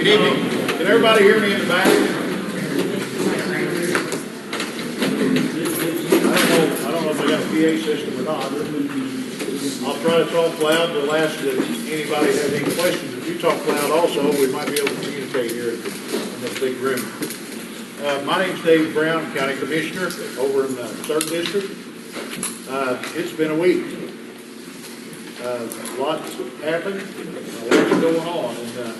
Good evening. Can everybody hear me in the back? I don't know if I got a PA system or not. I'll try to talk loud. We'll ask if anybody has any questions. If you talk loud also, we might be able to communicate here in this big room. My name's Dave Brown, County Commissioner over in the 3rd District. It's been a week. Lots happened, lots going on, and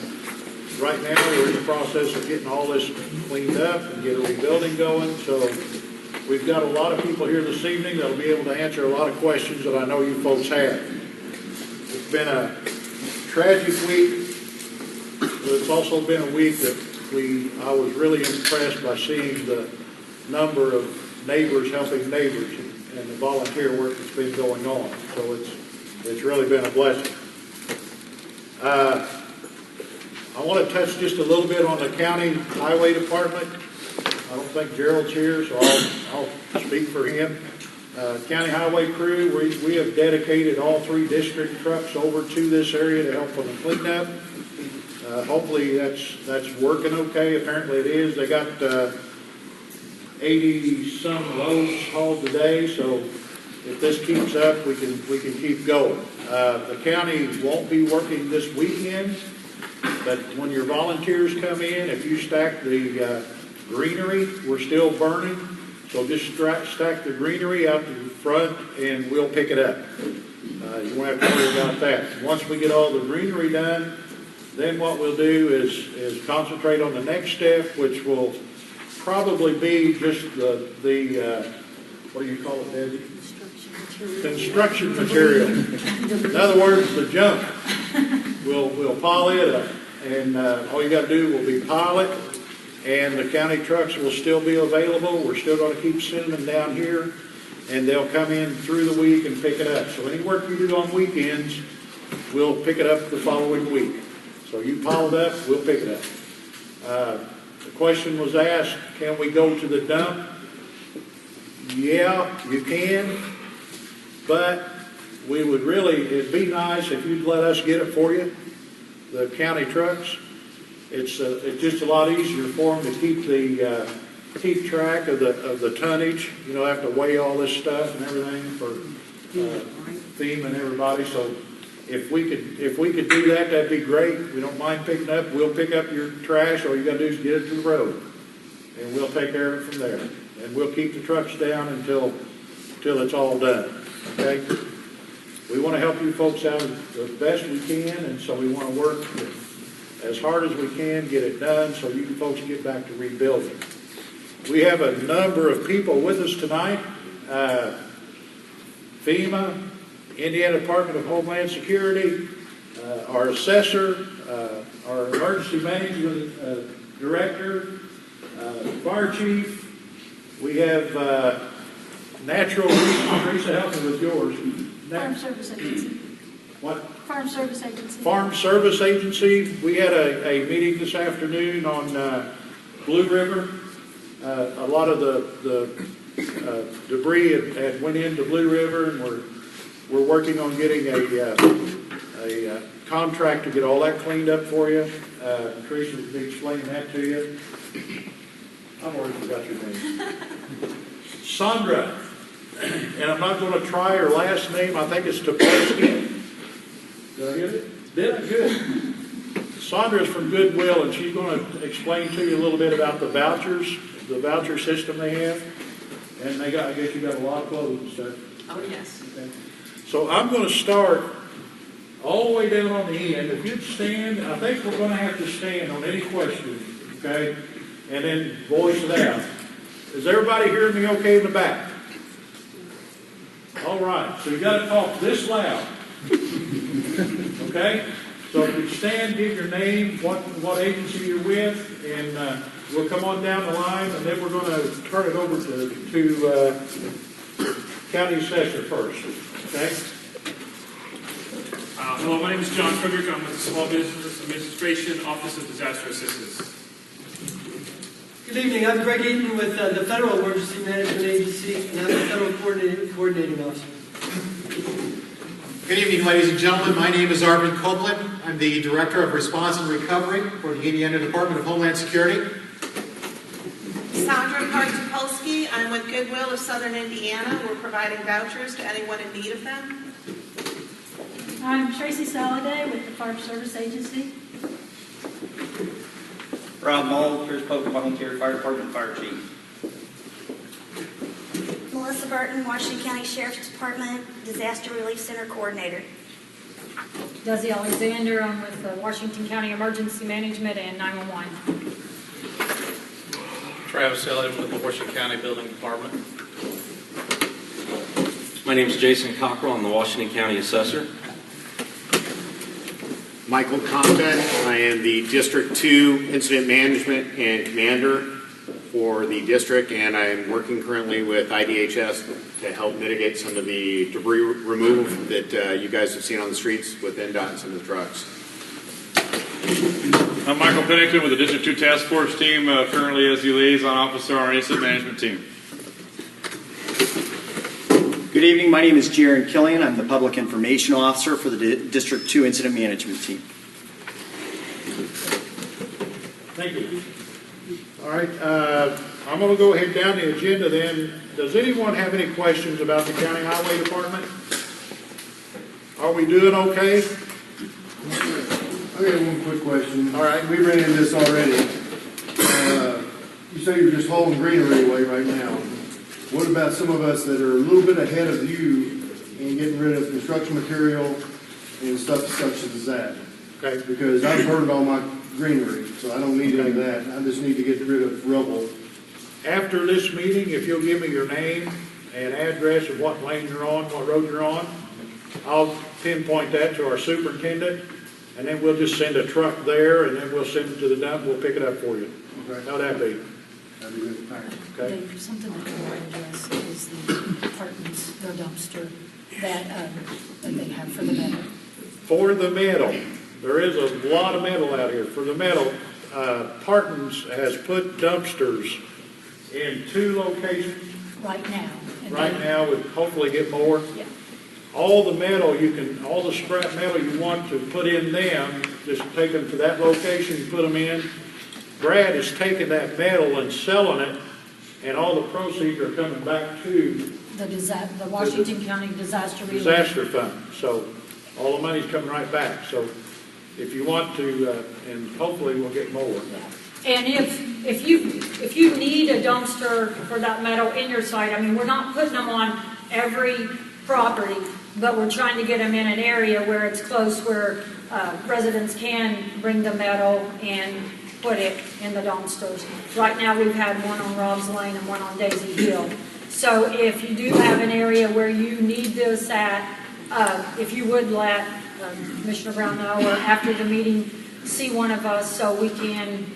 right now we're in the process of getting all this cleaned up and get a rebuilding going. So we've got a lot of people here this evening that'll be able to answer a lot of questions that I know you folks have. It's been a tragic week, but it's also been a week that I was really impressed by seeing the number of neighbors helping neighbors and the volunteer work that's been going on. So it's really been a blessing. I want to touch just a little bit on the county highway department. I don't think Gerald's here, so I'll speak for him. County highway crew, we have dedicated all 3 district trucks over to this area to help on the cleanup. Hopefully that's working okay. Apparently it is. They got 80-some loads hauled today, so if this keeps up, we can keep going. The county won't be working this weekend, but when your volunteers come in, if you stack the greenery, we're still burning, so just stack the greenery out to the front and we'll pick it up. You won't have to worry about that. Once we get all the greenery done, then what we'll do is concentrate on the next step, which will probably be just the what do you call it, Debbie? Construction material. In other words, the junk. We'll pile it up, and all you got to do will be pile it, and the county trucks will still be available. We're still going to keep sending them down here, and they'll come in through the week and pick it up. So any work you do on weekends, we'll pick it up the following week. So you pile it up, we'll pick it up. The question was asked, can we go to the dump? Yeah, you can, but we would really, it'd be nice if you'd let us get it for you, the county trucks. It's just a lot easier for them to keep track of the tonnage. You know, have to weigh all this stuff and everything for FEMA and everybody. So if we could do that, that'd be great. We don't mind picking up. We'll pick up your trash. All you got to do is get it to the road, and we'll take care of it from there. And we'll keep the trucks down until it's all done. Okay? We want to help you folks out the best we can, and so we want to work as hard as we can, get it done, so you folks get back to rebuilding. We have a number of people with us tonight. FEMA, Indiana Department of Homeland Security, our assessor, our emergency management director, fire chief. We have natural resources. Teresa, help me with yours. Farm Service Agency. What? Farm Service Agency. Farm Service Agency. We had a meeting this afternoon on Blue River. A lot of the debris had went into Blue River, and we're working on getting a contract to get all that cleaned up for you. Teresa will be explaining that to you. I've already forgot your name. Sandra. And I'm not going to try her last name. I think it's Topolsky. Did I get it? Did I? Good. Sandra is from Goodwill, and she's going to explain to you a little bit about the vouchers, the voucher system they have. And I guess you got a lot of clothes and stuff. Oh, yes. Okay. So I'm going to start all the way down on the end. If you'd stand, I think we're going to have to stand on any questions, okay? And then voice it out. Is everybody hearing me okay in the back? All right. So you got to talk this loud. Okay? So if you stand, give your name, what agency you're with, and we'll come on down the line, and then we're going to turn it over to County Assessor first. Okay? Hello, my name is John Frederick. I'm with the Small Business Administration Office of Disaster Assistance. Good evening. I'm Greg Eaton with the Federal Emergency Management Agency, and I'm the Federal Coordinating Officer. Good evening, ladies and gentlemen. My name is Arvin Copeland. I'm the Director of Response and Recovery for the Indiana Department of Homeland Security. Sandra Kartopolsky, I'm with Goodwill of Southern Indiana. We're providing vouchers to anyone in need of them. I'm Tracy Soliday with the Fire Service Agency. Rob Moll, Pierce Polk Volunteer Fire Department Fire Chief. Melissa Burton, Washington County Sheriff's Department Disaster Relief Center Coordinator. Desi Alexander, I'm with the Washington County Emergency Management and 911. Travis Elliott with the Washington County Building Department. My name is Jason Cockrell. I'm the Washington County Assessor. Michael Compton. I am the District 2 Incident Management and Commander for the district, and I'm working currently with IDHS to help mitigate some of the debris removal that you guys have seen on the streets with NDOT and some of the trucks. I'm Michael Pennington with the District 2 Task Force Team, currently as the Liaison Officer on our Incident Management Team. Good evening. My name is Jaron Killian. I'm the Public Information Officer for the District 2 Incident Management Team. Thank you. All right, I'm going to go ahead down the agenda then. Does anyone have any questions about the County Highway Department? Are we doing okay? I got one quick question. All right. We ran into this already. You say you're just hauling greenery away right now. What about some of us that are a little bit ahead of you in getting rid of construction material and stuff such as that? Okay. Because I've burned all my greenery, so I don't need any of that. I just need to get rid of rubble. After this meeting, if you'll give me your name and address of what lane you're on, what road you're on, I'll pinpoint that to our superintendent, and then we'll just send a truck there, and then we'll send it to the dump. We'll pick it up for you. Okay. How'd that be? That'd be good. Thanks. Okay. Dave, something that I want to address is the apartments, their dumpster that they have for the metal. For the metal, there is a lot of metal out here. For the metal, Parton's has put dumpsters in 2 locations Right now. And right they- now, with hopefully get more. Yeah. All the metal all the scrap metal you want to put in them, just take them to that location, put them in. Brad is taking that metal and selling it, and all the proceeds are coming back to The Washington County Disaster Relief. disaster fund. So all the money's coming right back. So if you want to, and hopefully we'll get more. And if you need a dumpster for that metal in your site, I mean, we're not putting them on every property, but we're trying to get them in an area where it's close, where residents can bring the metal and put it in the dumpsters. Right now, we've had one on Rob's Lane and one on Daisy Hill. So if you do have an area where you need this at, if you would let Commissioner Brown know, or after the meeting, see one of us so we can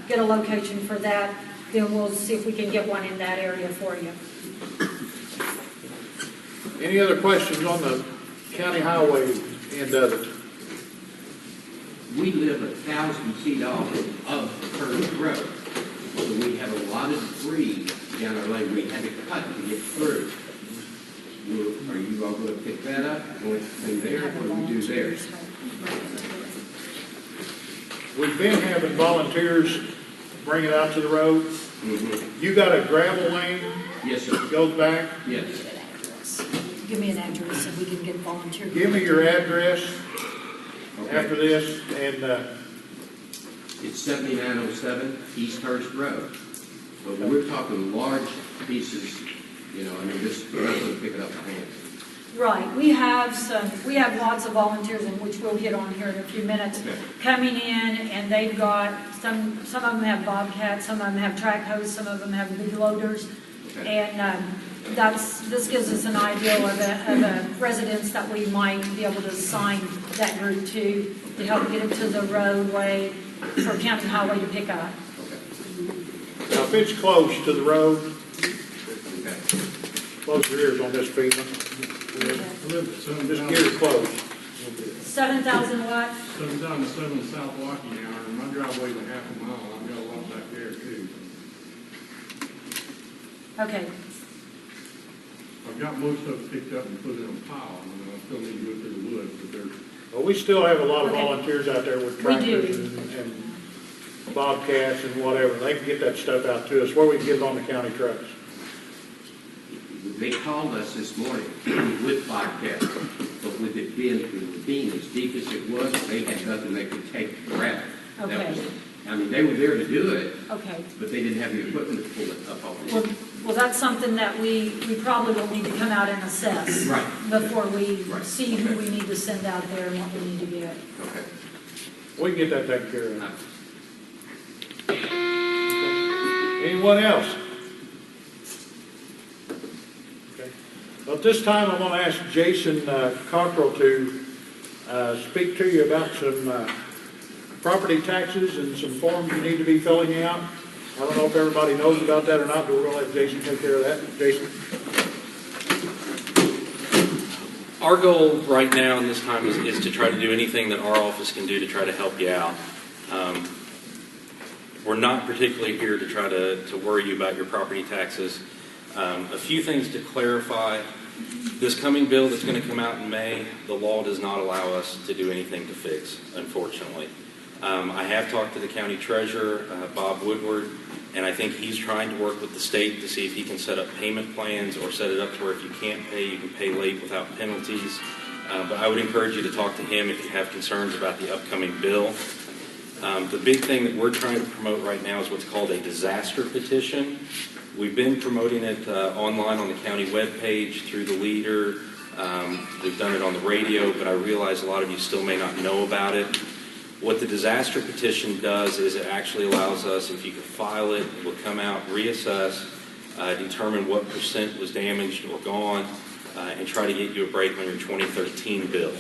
get a location for that, then we'll see if we can get one in that area for you. Any other questions on the county highway end of it? We live 1,000 feet off of Curtis Road. So we have a lot of debris down our lane. We had to cut to get through. Are you all going to pick that up? Going through there? What do we do there? We've been having volunteers bring it out to the road. Mm-hmm. You got a gravel lane? Yes, sir. That goes back? Yes. Give me an address so we can get volunteers. Give me your address Okay. after this, and It's 7907 East Hurst Road. But we're talking large pieces, I mean, we're not going to pick it up by hand. Right, we have lots of volunteers, and which we'll hit on here in a few minutes, Okay. coming in, and they've got, some of them have bobcats, some of them have track hoes, some of them have big loaders. Okay. And this gives us an idea of a residence that we might be able to assign that group to help get it to the roadway for county highway to pick up. now if it's close to the road, Okay. close your ears on this, FEMA. Just get it close. 7,000 what? 7,007 South Waukee now, and my driveway's a half a mile. I've got a lot back there too. Okay, got most of it picked up and put in a pile, and I still need to go through the woods, but they're. Well, we still have a lot of Okay. volunteers out there with We do. tractors and bobcats and whatever. They can get that stuff out to us, where we can get it on the county trucks. They called us this morning with Bobcat, but with it being the ravine as deep as it was, they had nothing they could take to grab it. That Okay. was- I mean, they were there to do it, Okay. but they didn't have the equipment to pull it up on Well, it. well, that's something that we probably will need to come out and assess. Right. Before we Right. see who we need to send out there and what we need to get. Okay. We can get that taken care of. Anyone else? Okay. Well, at this time, I'm going to ask Jason Cockrell to speak to you about some property taxes and some forms you need to be filling out. I don't know if everybody knows about that or not, but we're going to let Jason take care of that. Jason? Our goal right now in this time is to try to do anything that our office can do to try to help you out. We're not particularly here to try to worry you about your property taxes. A few things to clarify. This coming bill that's going to come out in May, the law does not allow us to do anything to fix, unfortunately. I have talked to the county treasurer, Bob Woodward, and I think he's trying to work with the state to see if he can set up payment plans or set it up to where if you can't pay, you can pay late without penalties. But I would encourage you to talk to him if you have concerns about the upcoming bill. The big thing that we're trying to promote right now is what's called a disaster petition. We've been promoting it online on the county webpage through the leader. We've done it on the radio, but I realize a lot of you still may not know about it. What the disaster petition does is it actually allows us, if you can file it, it will come out, reassess, determine what % was damaged or gone, and try to get you a break on your 2013 bill.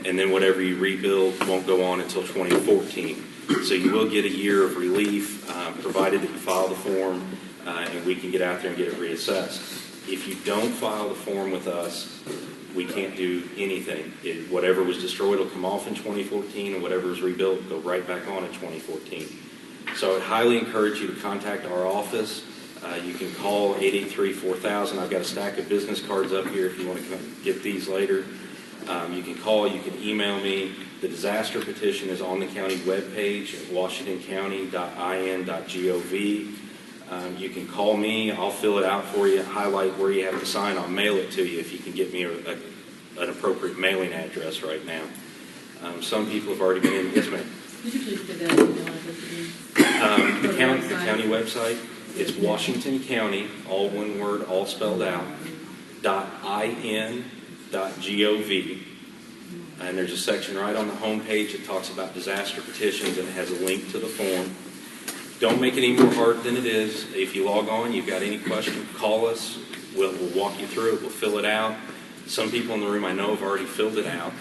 And then whatever you rebuild won't go on until 2014. So you will get a year of relief, provided that you file the form, and we can get out there and get it reassessed. If you don't file the form with us, we can't do anything. Whatever was destroyed will come off in 2014, and whatever is rebuilt will go right back on in 2014. So I would highly encourage you to contact our office. You can call 883-4000. I've got a stack of business cards up here if you want to come get these later. You can call, you can email me. The disaster petition is on the county webpage at washingtoncounty.in.gov. You can call me. I'll fill it out for you, highlight where you have to sign. I'll mail it to you if you can get me an appropriate mailing address right now. Some people have already been in. Yes, ma'am. Could you please give that email address again? The county website, it's Washington County, all one word, all spelled out, .in.gov. And there's a section right on the home page that talks about disaster petitions, and it has a link to the form. Don't make it any more hard than it is. If you log on, you've got any question, call us. We'll walk you through it. We'll fill it out. Some people in the room I know have already filled it out.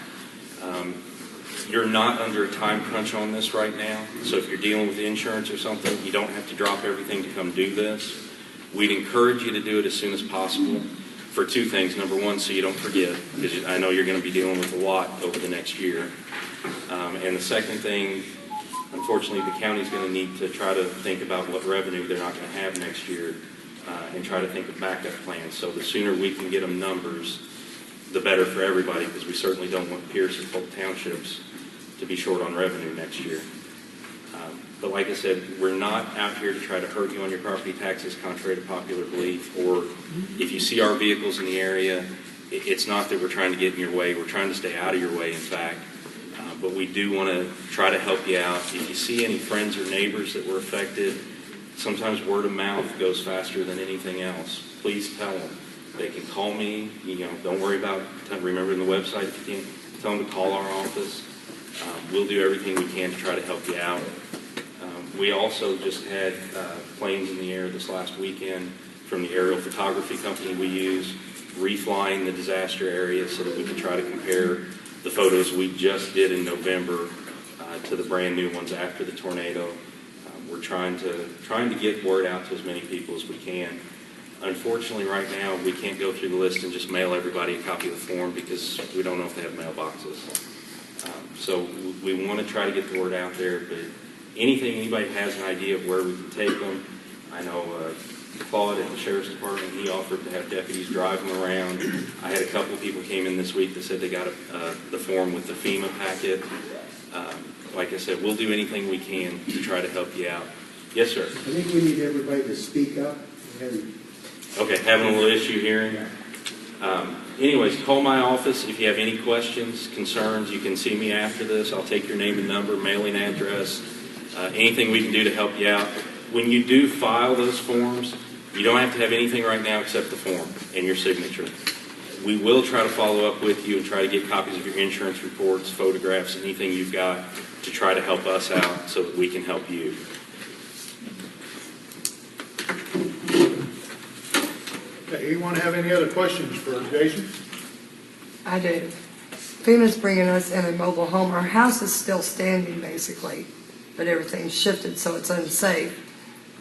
You're not under a time crunch on this right now. So if you're dealing with insurance or something, you don't have to drop everything to come do this. We'd encourage you to do it as soon as possible for two things. Number one, so you don't forget, because I know you're going to be dealing with a lot over the next year. And the second thing, unfortunately, the county's going to need to try to think about what revenue they're not going to have next year and try to think of backup plans. So the sooner we can get them numbers, the better for everybody, because we certainly don't want Pierce and Polk Townships to be short on revenue next year. But like I said, we're not out here to try to hurt you on your property taxes, contrary to popular belief. Or if you see our vehicles in the area, it's not that we're trying to get in your way. We're trying to stay out of your way, in fact. But we do want to try to help you out. If you see any friends or neighbors that were affected, sometimes word of mouth goes faster than anything else. Please tell them. They can call me. Don't worry about remembering the website. If you can't, tell them to call our office. We'll do everything we can to try to help you out. We also just had planes in the air this last weekend from the aerial photography company we use, reflying the disaster area so that we can try to compare the photos we just did in November to the brand new ones after the tornado. We're trying to get word out to as many people as we can. Unfortunately, right now, we can't go through the list and just mail everybody a copy of the form because we don't know if they have mailboxes. So we want to try to get the word out there, but anybody has an idea of where we can take them. I know Claude at the Sheriff's Department. He offered to have deputies drive them around. I had a couple of people came in this week that said they got the form with the FEMA packet. Like I said, we'll do anything we can to try to help you out. Yes, sir. I think we need everybody to speak up. And Okay, having a little issue hearing. Anyways, call my office if you have any questions, concerns. You can see me after this. I'll take your name and number, mailing address, anything we can do to help you out. When you do file those forms, you don't have to have anything right now except the form and your signature. We will try to follow up with you and try to get copies of your insurance reports, photographs, anything you've got to try to help us out so that we can help you. Okay, anyone have any other questions for Jason? I do. FEMA's bringing us in a mobile home. Our house is still standing, basically, but everything's shifted, so it's unsafe.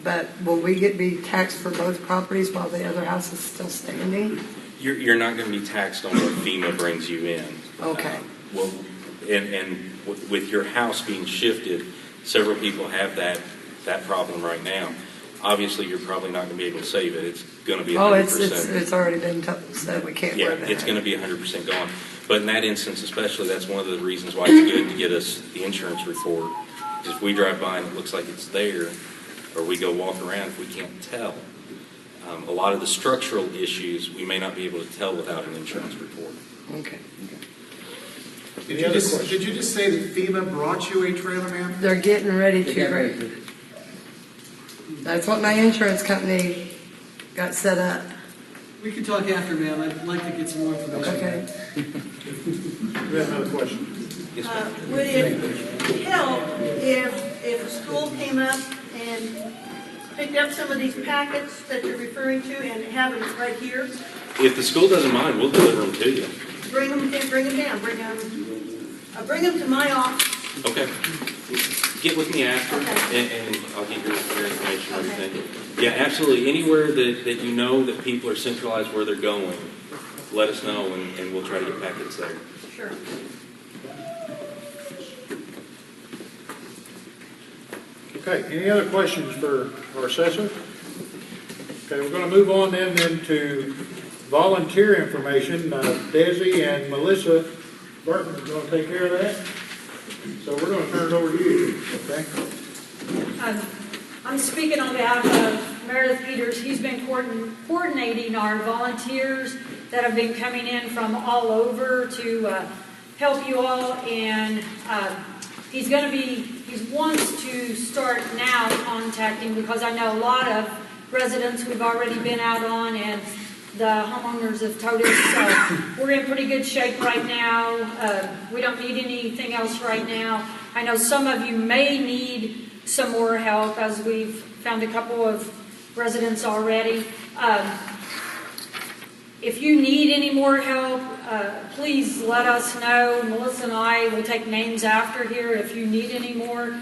But will we be taxed for both properties while the other house is still standing? You're not going to be taxed on what FEMA brings you in. Okay. Well, and with your house being shifted, several people have that problem right now. Obviously, you're probably not going to be able to save it. It's going to be 100%. Oh, it's already been said we can't live in it. It's going to be 100% gone. But in that instance especially, that's one of the reasons why it's good to get us the insurance report. Because if we drive by and it looks like it's there, or we go walk around, if we can't tell, a lot of the structural issues we may not be able to tell without an insurance report. Okay. Did you just say that FEMA brought you a trailer, ma'am? They're getting ready to. That's what my insurance company got set up. We can talk after, ma'am. I'd like to get some more information. Okay. We have another question. Would it help if a school came up and picked up some of these packets that you're referring to and have them right here? If the school doesn't mind, we'll deliver them to you. Bring them down. Bring them to my office. Okay. Get with me after, and I'll get your information and everything. Yeah, absolutely. Anywhere that you know that people are centralized where they're going, let us know, and we'll try to get packets there. Sure. Okay, any other questions for our assessor? Okay, we're going to move on then to volunteer information. Desi and Melissa Burton are going to take care of that. So we're going to turn it over to you, okay? I'm speaking on behalf of Meredith Peters. He's been coordinating our volunteers that have been coming in from all over to help you all, and he wants to start now contacting, because I know a lot of residents we've already been out on, and the homeowners have told us, so we're in pretty good shape right now. We don't need anything else right now. I know some of you may need some more help, as we've found a couple of residents already. If you need any more help, please let us know. Melissa and I will take names after here if you need any more.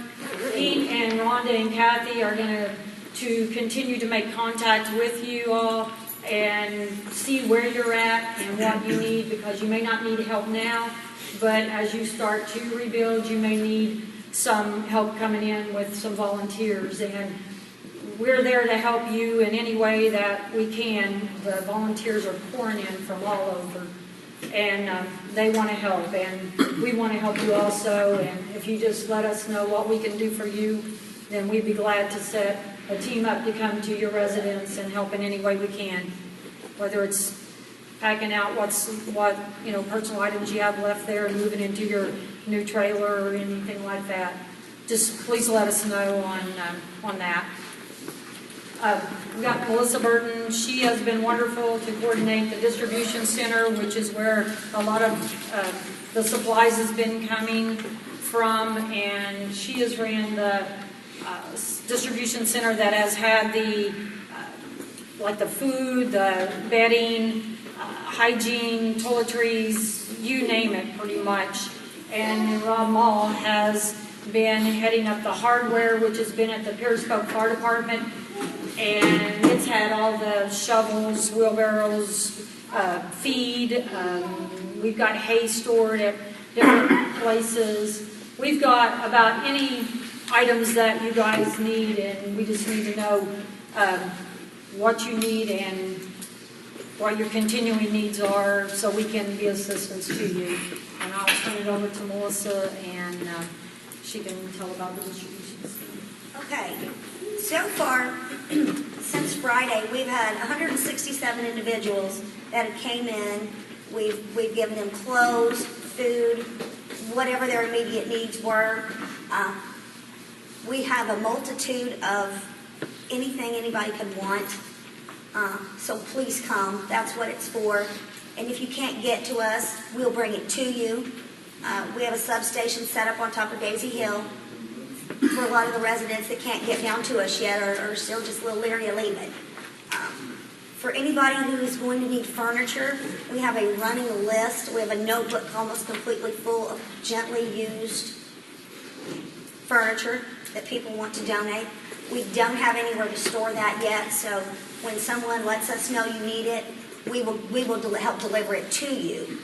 Pete and Rhonda and Kathy are going to continue to make contact with you all and see where you're at and what you need, because you may not need help now, but as you start to rebuild, you may need some help coming in with some volunteers, and we're there to help you in any way that we can. The volunteers are pouring in from all over, and they want to help, and we want to help you also, and if you just let us know what we can do for you, then we'd be glad to set a team up to come to your residence and help in any way we can, whether it's packing out personal items you have left there and moving into your new trailer or anything like that. Just please let us know on that. We've got Melissa Burton. She has been wonderful to coordinate the distribution center, which is where a lot of the supplies has been coming from, and she has ran the distribution center that has had the food, the bedding, hygiene, toiletries, you name it pretty much. And Rob Mall has been heading up the hardware, which has been at the Periscope Fire Department, and it's had all the shovels, wheelbarrows, feed. We've got hay stored at different places. We've got about any items that you guys need, and we just need to know what you need and what your continuing needs are, so we can be assistance to you. And I'll turn it over to Melissa, and she can tell about the distributions. Okay, so far, since Friday, we've had 167 individuals that have came in. We've given them clothes, food, whatever their immediate needs were. We have a multitude of anything anybody could want. So please come. That's what it's for. And if you can't get to us, we'll bring it to you. We have a substation set up on top of Daisy Hill for a lot of the residents that can't get down to us yet, or are still just a little leery to leave it. For anybody who is going to need furniture, we have a running list. We have a notebook almost completely full of gently used furniture that people want to donate. We don't have anywhere to store that yet, so when someone lets us know you need it, we will help deliver it to you.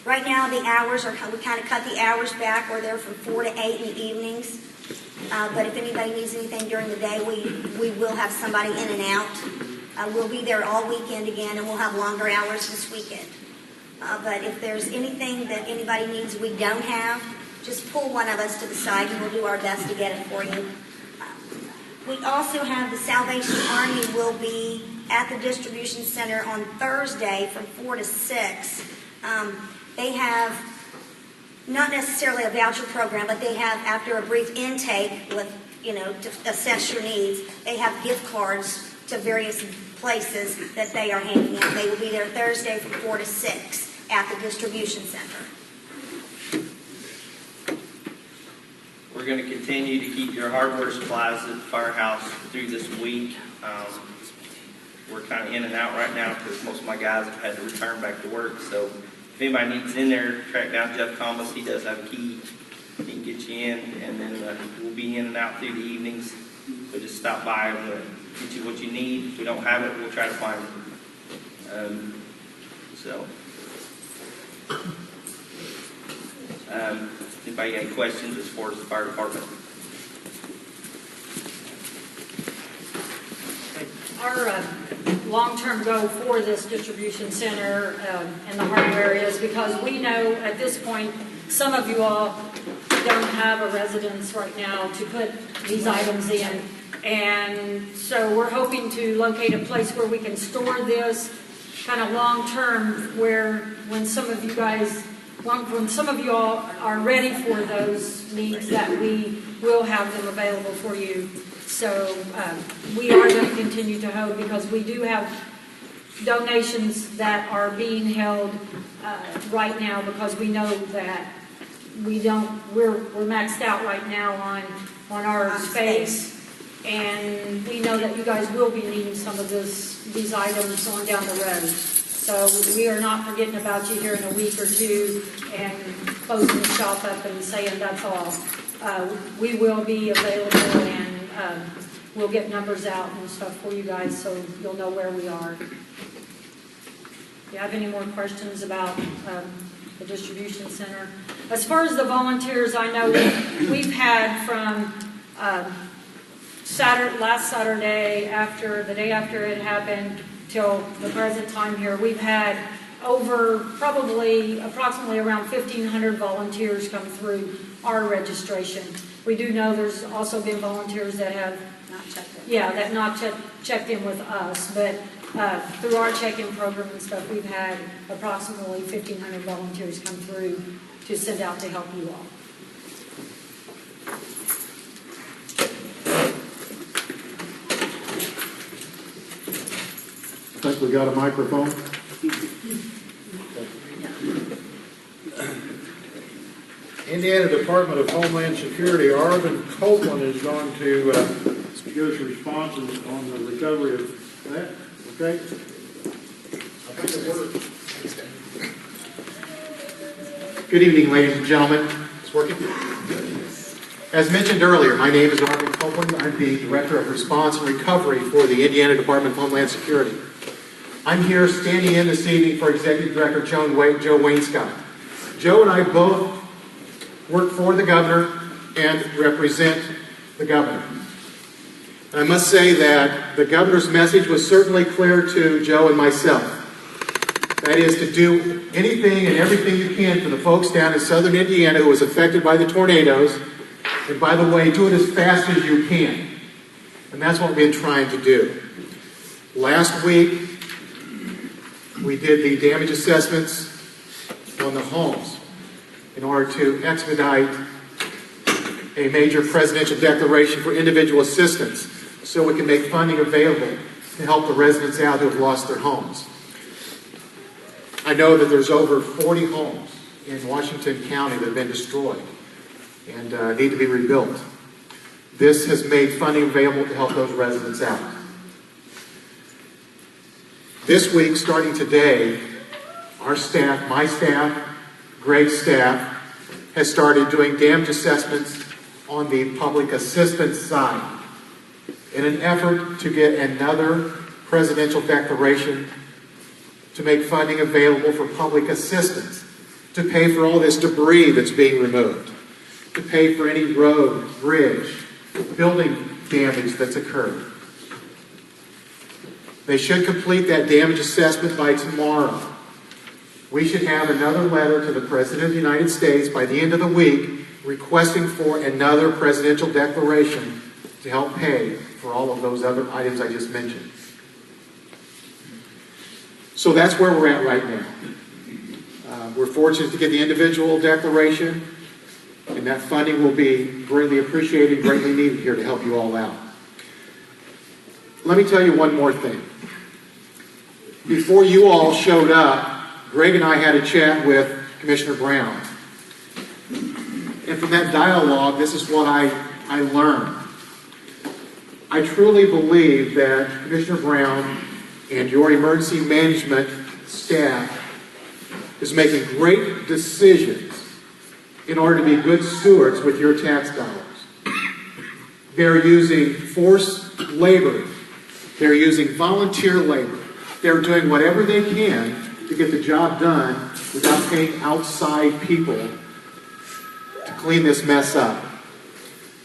Right now, the hours are, we kind of cut the hours back. We're there from 4 to 8 in the evenings. But if anybody needs anything during the day, we will have somebody in and out. We'll be there all weekend again, and we'll have longer hours this weekend. But if there's anything that anybody needs we don't have, just pull one of us to the side, and we'll do our best to get it for you. We also have the Salvation Army will be at the distribution center on Thursday from 4 to 6. They have not necessarily a voucher program, but they have, after a brief intake with, to assess your needs, they have gift cards to various places that they are handing out. They will be there Thursday from 4 to 6 at the distribution center. We're going to continue to keep your hardware supplies at the firehouse through this week. We're kind of in and out right now because most of my guys have had to return back to work. So if anybody needs in there, track down Jeff Thomas. He does have a key. He can get you in, and then we'll be in and out through the evenings. So just stop by and we'll get you what you need. If we don't have it, we'll try to find it. Anybody got any questions as far as the fire department? Our long-term goal for this distribution center and the hardware is because we know at this point some of you all don't have a residence right now to put these items in. And so we're hoping to locate a place where we can store this kind of long-term, where when some of you guys, when some of you all are ready for those needs, that we will have them available for you. So we are going to continue to hold, because we do have donations that are being held right now, because we know that we're maxed out right now on our space, and we know that you guys will be needing some of these items on down the road. So we are not forgetting about you here in a week or two and closing the shop up and saying that's all. We will be available, and we'll get numbers out and stuff for you guys so you'll know where we are. Do you have any more questions about the distribution center? As far as the volunteers, I know we've had from last Saturday, the day after it happened, till the present time here, we've had approximately around 1,500 volunteers come through our registration. We do know there's also been volunteers that have not checked in with us, but through our check-in program and stuff, we've had approximately 1,500 volunteers come through to send out to help you all. I think we got a microphone. Indiana Department of Homeland Security, Arvin Copeland is going to give us responses on the recovery of that. Okay? I think it works. Good evening, ladies and gentlemen. It's working? As mentioned earlier, my name is Arvin Copeland. I'm the Director of Response and Recovery for the Indiana Department of Homeland Security. I'm here standing in this evening for Executive Director Joe Wainscott. Joe and I both work for the governor and represent the governor. And I must say that the governor's message was certainly clear to Joe and myself. That is to do anything and everything you can for the folks down in southern Indiana who was affected by the tornadoes. And by the way, do it as fast as you can. And that's what we've been trying to do. Last week, we did the damage assessments on the homes in order to expedite a major presidential declaration for individual assistance so we can make funding available to help the residents out who have lost their homes. I know that there's over 40 homes in Washington County that have been destroyed and need to be rebuilt. This has made funding available to help those residents out. This week, starting today, our staff, my staff, Greg's staff, has started doing damage assessments on the public assistance side in an effort to get another presidential declaration to make funding available for public assistance, to pay for all this debris that's being removed, to pay for any road, bridge, building damage that's occurred. They should complete that damage assessment by tomorrow. We should have another letter to the President of the United States by the end of the week requesting for another presidential declaration to help pay for all of those other items I just mentioned. So that's where we're at right now. We're fortunate to get the individual declaration, and that funding will be greatly appreciated, greatly needed here to help you all out. Let me tell you one more thing. Before you all showed up, Greg and I had a chat with Commissioner Brown. And from that dialogue, this is what I learned. I truly believe that Commissioner Brown and your emergency management staff is making great decisions in order to be good stewards with your tax dollars. They're using forced labor. They're using volunteer labor. They're doing whatever they can to get the job done without paying outside people to clean this mess up.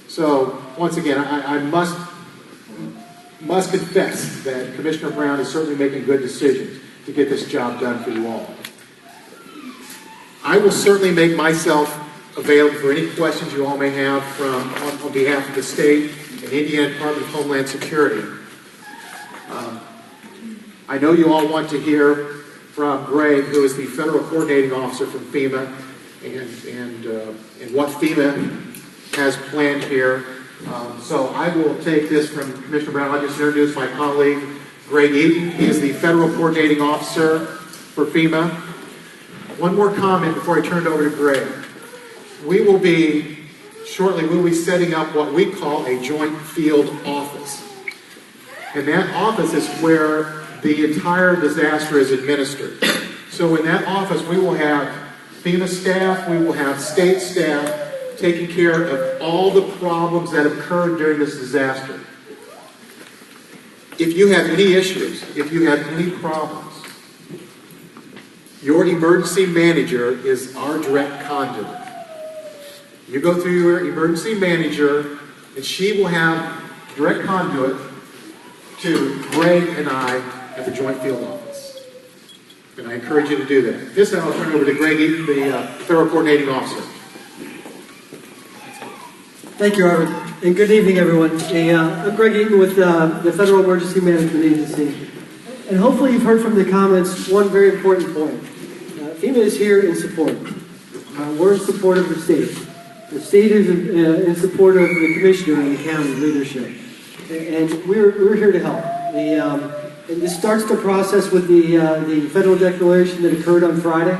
So, once again, I must confess that Commissioner Brown is certainly making good decisions to get this job done for you all. I will certainly make myself available for any questions you all may have on behalf of the state and Indiana Department of Homeland Security. I know you all want to hear from Greg, who is the federal coordinating officer from FEMA, and what FEMA has planned here. So I will take this from Commissioner Brown. I'll just introduce my colleague, Greg Eaton. He is the federal coordinating officer for FEMA. One more comment before I turn it over to Greg. We'll be setting up what we call a joint field office. And that office is where the entire disaster is administered. So in that office, we will have FEMA staff, we will have state staff taking care of all the problems that occurred during this disaster. If you have any issues, if you have any problems, your emergency manager is our direct conduit. You go through your emergency manager, and she will have direct conduit to Greg and I at the Joint Field Office. And I encourage you to do that. This time I'll turn it over to Greg Eaton, the Federal Coordinating Officer. Thank you, Robert, and good evening, everyone. I'm Greg Eaton with the Federal Emergency Management Agency. And hopefully you've heard from the comments one very important point. FEMA is here in support. We're in support of the state. The state is in support of the commissioner and the county leadership. And we're here to help. And this starts the process with the federal declaration that occurred on Friday.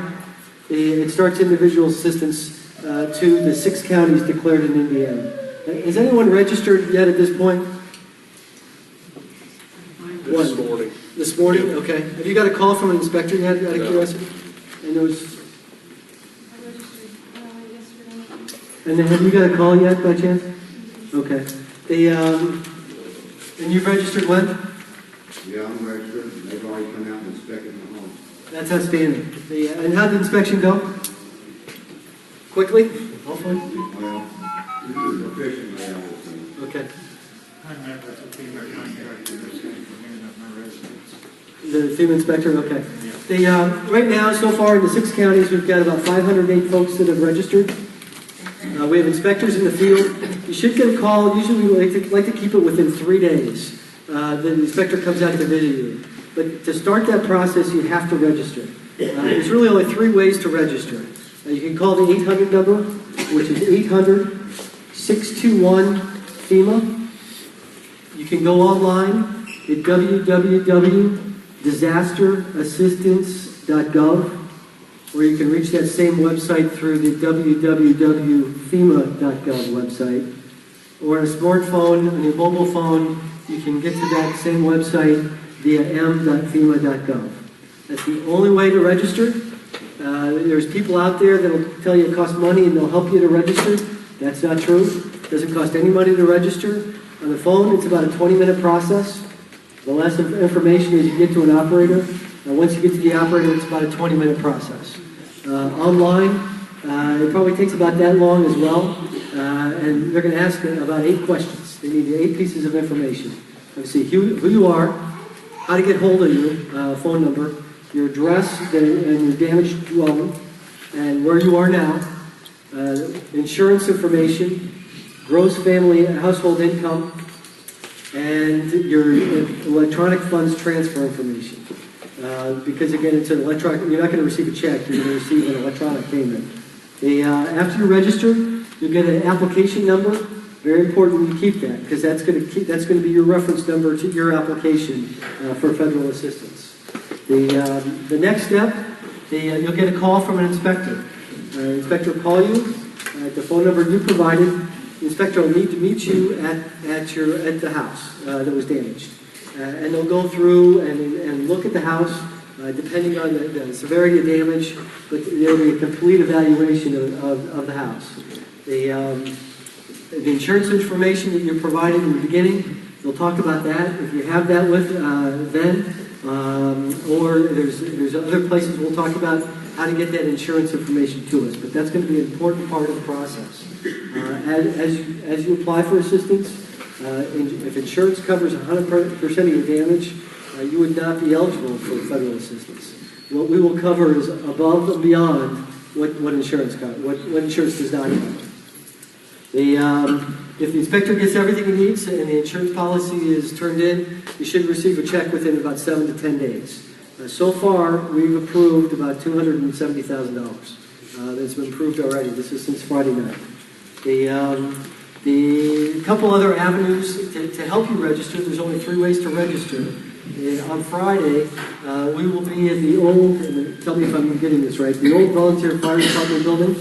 It starts individual assistance to the 6 counties declared in Indiana. Has anyone registered yet at this point? This morning. This morning? Okay. Have you got a call from an inspector yet, out of curiosity? And then have you got a call yet, by chance? Okay. And you've registered when? Yeah, I'm registered. They've already come out and inspected my home. That's outstanding. And how'd the inspection go? Quickly? Hopefully? Well, efficiently, I would say. Okay. I met with the FEMA contractor this week for handing up my residence. The FEMA inspector, okay. Right now, so far in the 6 counties, we've got about 508 folks that have registered. We have inspectors in the field. You should get a call. Usually we like to keep it within 3 days. The inspector comes out to visit you. But to start that process, you have to register. There's really only 3 ways to register. You can call the 800 number, which is 800-621-FEMA. You can go online at www.disasterassistance.gov, or you can reach that same website through the www.fema.gov website. Or on a smartphone, on your mobile phone, you can get to that same website via m.fema.gov. That's the only way to register. There's people out there that will tell you it costs money and they'll help you to register. That's not true. It doesn't cost any money to register. On the phone, it's about a 20-minute process. The less information as you get to an operator. Once you get to the operator, it's about a 20-minute process. Online, it probably takes about that long as well. And they're going to ask about 8 questions. They need 8 pieces of information. Let's see who you are, how to get hold of you, phone number, your address and your damaged dwelling, and where you are now, insurance information, gross family household income, and your electronic funds transfer information. Because again, it's an electronic, you're not going to receive a check, you're going to receive an electronic payment. After you register, you'll get an application number. Very important you keep that, because that's going to be your reference number to your application for federal assistance. The next step, you'll get a call from an inspector. The inspector will call you at the phone number you provided. The inspector will need to meet you at the house that was damaged. And they'll go through and look at the house, depending on the severity of damage, but there will be a complete evaluation of the house. The insurance information that you provided in the beginning, they'll talk about that. If you have that with then, or there's other places we'll talk about how to get that insurance information to us. But that's going to be an important part of the process. As you apply for assistance, if insurance covers 100% of your damage, you would not be eligible for federal assistance. What we will cover is above and beyond what insurance covers, what insurance does not cover. If the inspector gets everything he needs and the insurance policy is turned in, you should receive a check within about 7 to 10 days. So far, we've approved about $270,000 that's been approved already. This is since Friday night. The couple other avenues to help you register, there's only 3 ways to register. On Friday, we will be in the old, tell me if I'm getting this right, the old volunteer fire department building.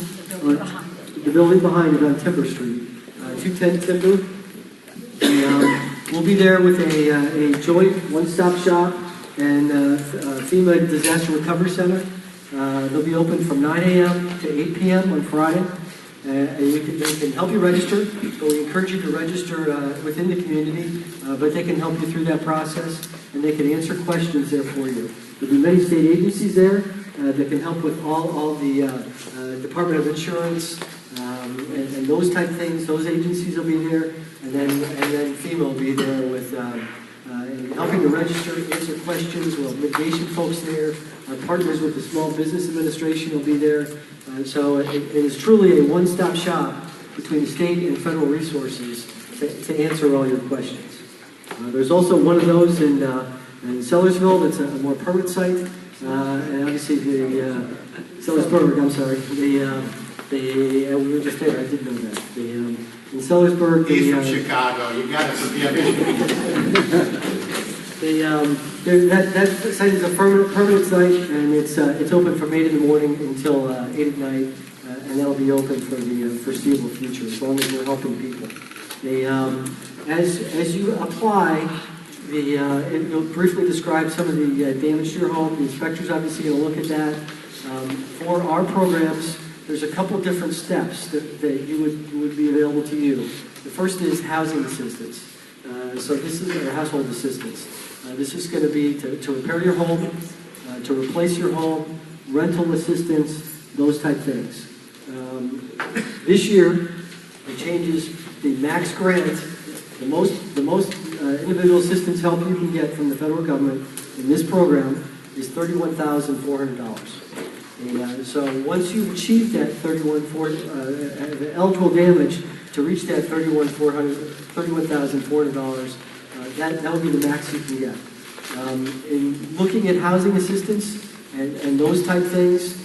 The building behind it on Timber Street, 210 Timber. We'll be there with a joint one-stop shop and FEMA Disaster Recovery Center. They'll be open from 9 a.m. to 8 p.m. on Friday. They can help you register, but we encourage you to register within the community, but they can help you through that process, and they can answer questions there for you. There'll be many state agencies there that can help with all the Department of Insurance, and those type things. Those agencies will be there, and then FEMA will be there with helping to register, answer questions. We'll have mitigation folks there. Our partners with the Small Business Administration will be there. So it is truly a one-stop shop between the state and federal resources to answer all your questions. There's also one of those in Sellersville that's a more permanent site, and obviously Sellersburg. I'm sorry. We were just there. I didn't know that. In Sellersburg. He's from Chicago. You got to forgive me. That site is a permanent site, and it's open from 8 in the morning until 8 at night, and that'll be open for the foreseeable future, as long as we're helping people. As you apply, it'll briefly describe some of the damage to your home. The inspector's obviously going to look at that. For our programs, there's a couple different steps that would be available to you. The first is housing assistance. So this is our household assistance. This is going to be to repair your home, to replace your home, rental assistance, those type things. This year, it changes the max grant The most individual assistance help you can get from the federal government in this program is $31,400. And so once you've achieved that the eligible damage to reach that $31,400, that will be the max you can get. In looking at housing assistance and those type things,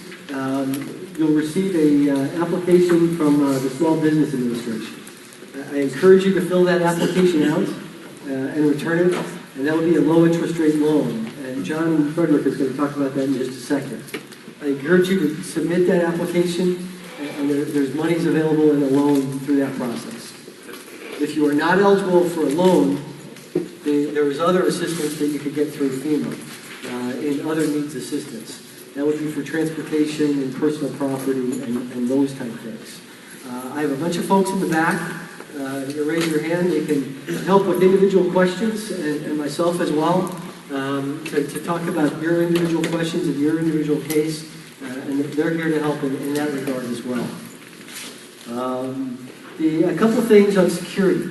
you'll receive a application from the Small Business Administration. I encourage you to fill that application out and return it, and that will be a low interest rate loan. And John Frederick is going to talk about that in just a second. I encourage you to submit that application, and there's monies available in a loan through that process. If you are not eligible for a loan, there is other assistance that you could get through FEMA in other needs assistance. That would be for transportation and personal property and those type of things. I have a bunch of folks in the back. You raise your hand. They can help with individual questions, and myself as well, to talk about your individual questions and your individual case, and they're here to help in that regard as well. A couple of things on security.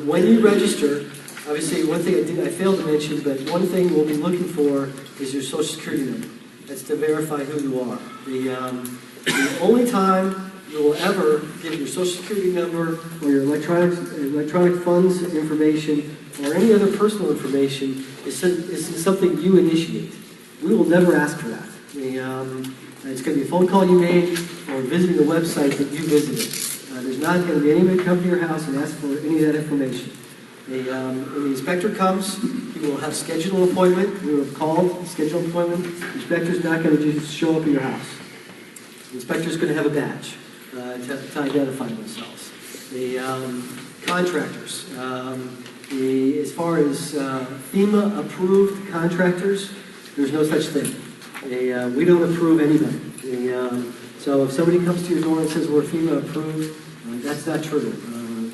When you register, obviously one thing I failed to mention, but one thing we'll be looking for is your Social Security number. That's to verify who you are. The only time you will ever give your Social Security number or your electronic funds information or any other personal information is something you initiate. We will never ask for that. It's going to be a phone call you made or visiting the website that you visited. There's not going to be anybody come to your house and ask for any of that information. When the inspector comes, he will have scheduled an appointment. We will have called, scheduled an appointment. The inspector's not going to just show up at your house. The inspector's going to have a badge to identify themselves. The contractors, as far as FEMA-approved contractors, there's no such thing. We don't approve anybody. So if somebody comes to your door and says we're FEMA-approved, that's not true.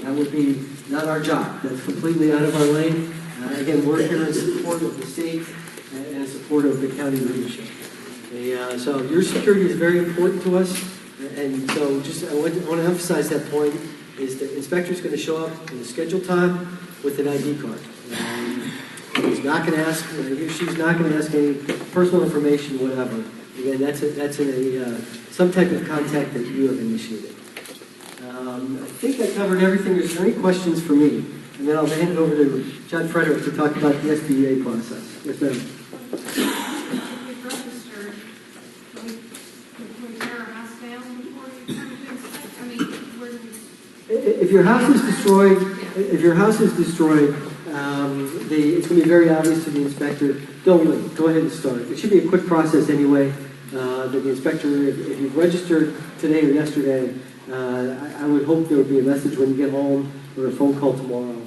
That would be not our job. That's completely out of our lane. Again, we're here in support of the state and in support of the county leadership. So your security is very important to us. And so I want to emphasize that point, is the inspector's going to show up in a scheduled time with an ID card. He's not going to ask, she's not going to ask any personal information, whatever. Again, that's some type of contact that you have initiated. I think I covered everything. Is there any questions for me? And then I'll hand it over to John Frederick to talk about the SBA process. Yes, ma'am. If your house is destroyed, it's going to be very obvious to the inspector. Don't wait. Go ahead and start. It should be a quick process anyway. That the inspector, if you've registered today or yesterday, I would hope there would be a message when you get home or a phone call tomorrow.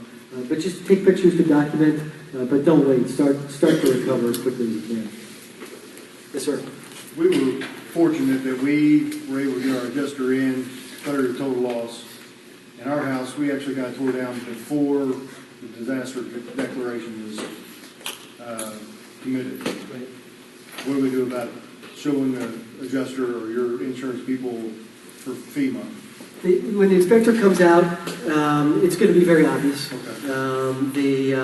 But just take pictures to document. But don't wait. Start to recover as quickly as you can. Yes, sir. We were fortunate that we were able to get our adjuster in, declare a total loss. In our house, we actually got tore down before the disaster declaration was committed. Right. What do we do about it? Showing the adjuster or your insurance people for FEMA? When the inspector comes out, it's going to be very obvious. Okay.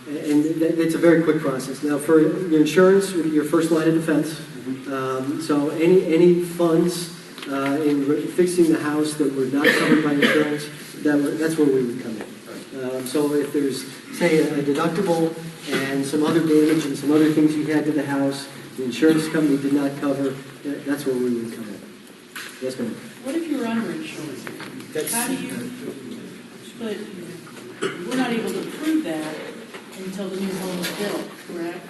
And it's a very quick process. Now, for your insurance, your first line of defense. So any funds in fixing the house that were not covered by insurance, that's where we would come in. So if there's, say, a deductible and some other damage and some other things you had to the house, the insurance company did not cover, that's where we would come in. Yes, ma'am. What if you're underinsured? How do you, but we're not able to prove that until the new home is built, correct?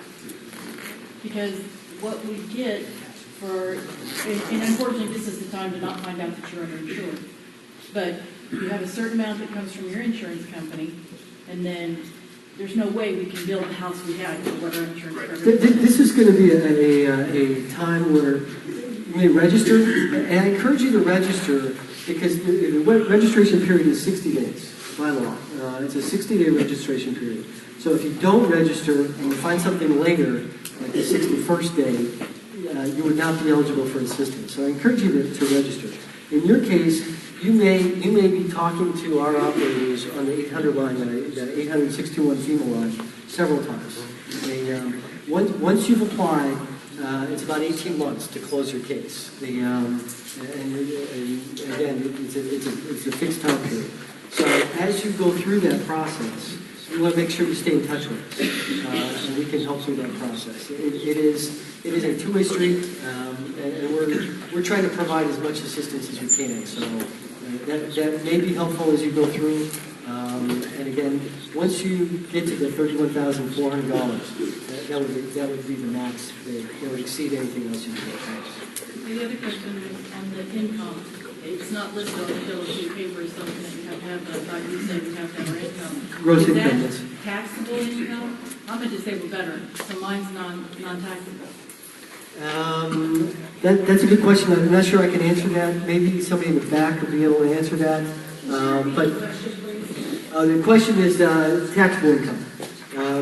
Because what we get for, and unfortunately this is the time to not find out that you're underinsured, but you have a certain amount that comes from your insurance company, and then there's no way we can build the house we had for what our insurance company. This is going to be a time where you may register, and I encourage you to register because the registration period is 60 days by law. It's a 60-day registration period. So if you don't register and you find something later, like the 61st day, you would not be eligible for assistance. So I encourage you to register. In your case, you may be talking to our operators on the 800 line, the 800-621 FEMA line, several times. Once you've applied, it's about 18 months to close your case. And again, it's a fixed time period. So as you go through that process, you want to make sure you stay in touch with us, and we can help through that process. It is a two-way street, and we're trying to provide as much assistance as we can. So that may be helpful as you go through. And again, once you get to the $31,400, that would be the max. That would exceed anything else you can get. The other question is on the income. It's not listed on the bill of paper as something that you have to have, but I thought you said you have to have our income. Gross Is income, that yes. taxable income? I'm a disabled veteran, so mine's non-taxable. That's a good question. I'm not sure I can answer that. Maybe somebody in the back will be able to answer that. But the question is taxable income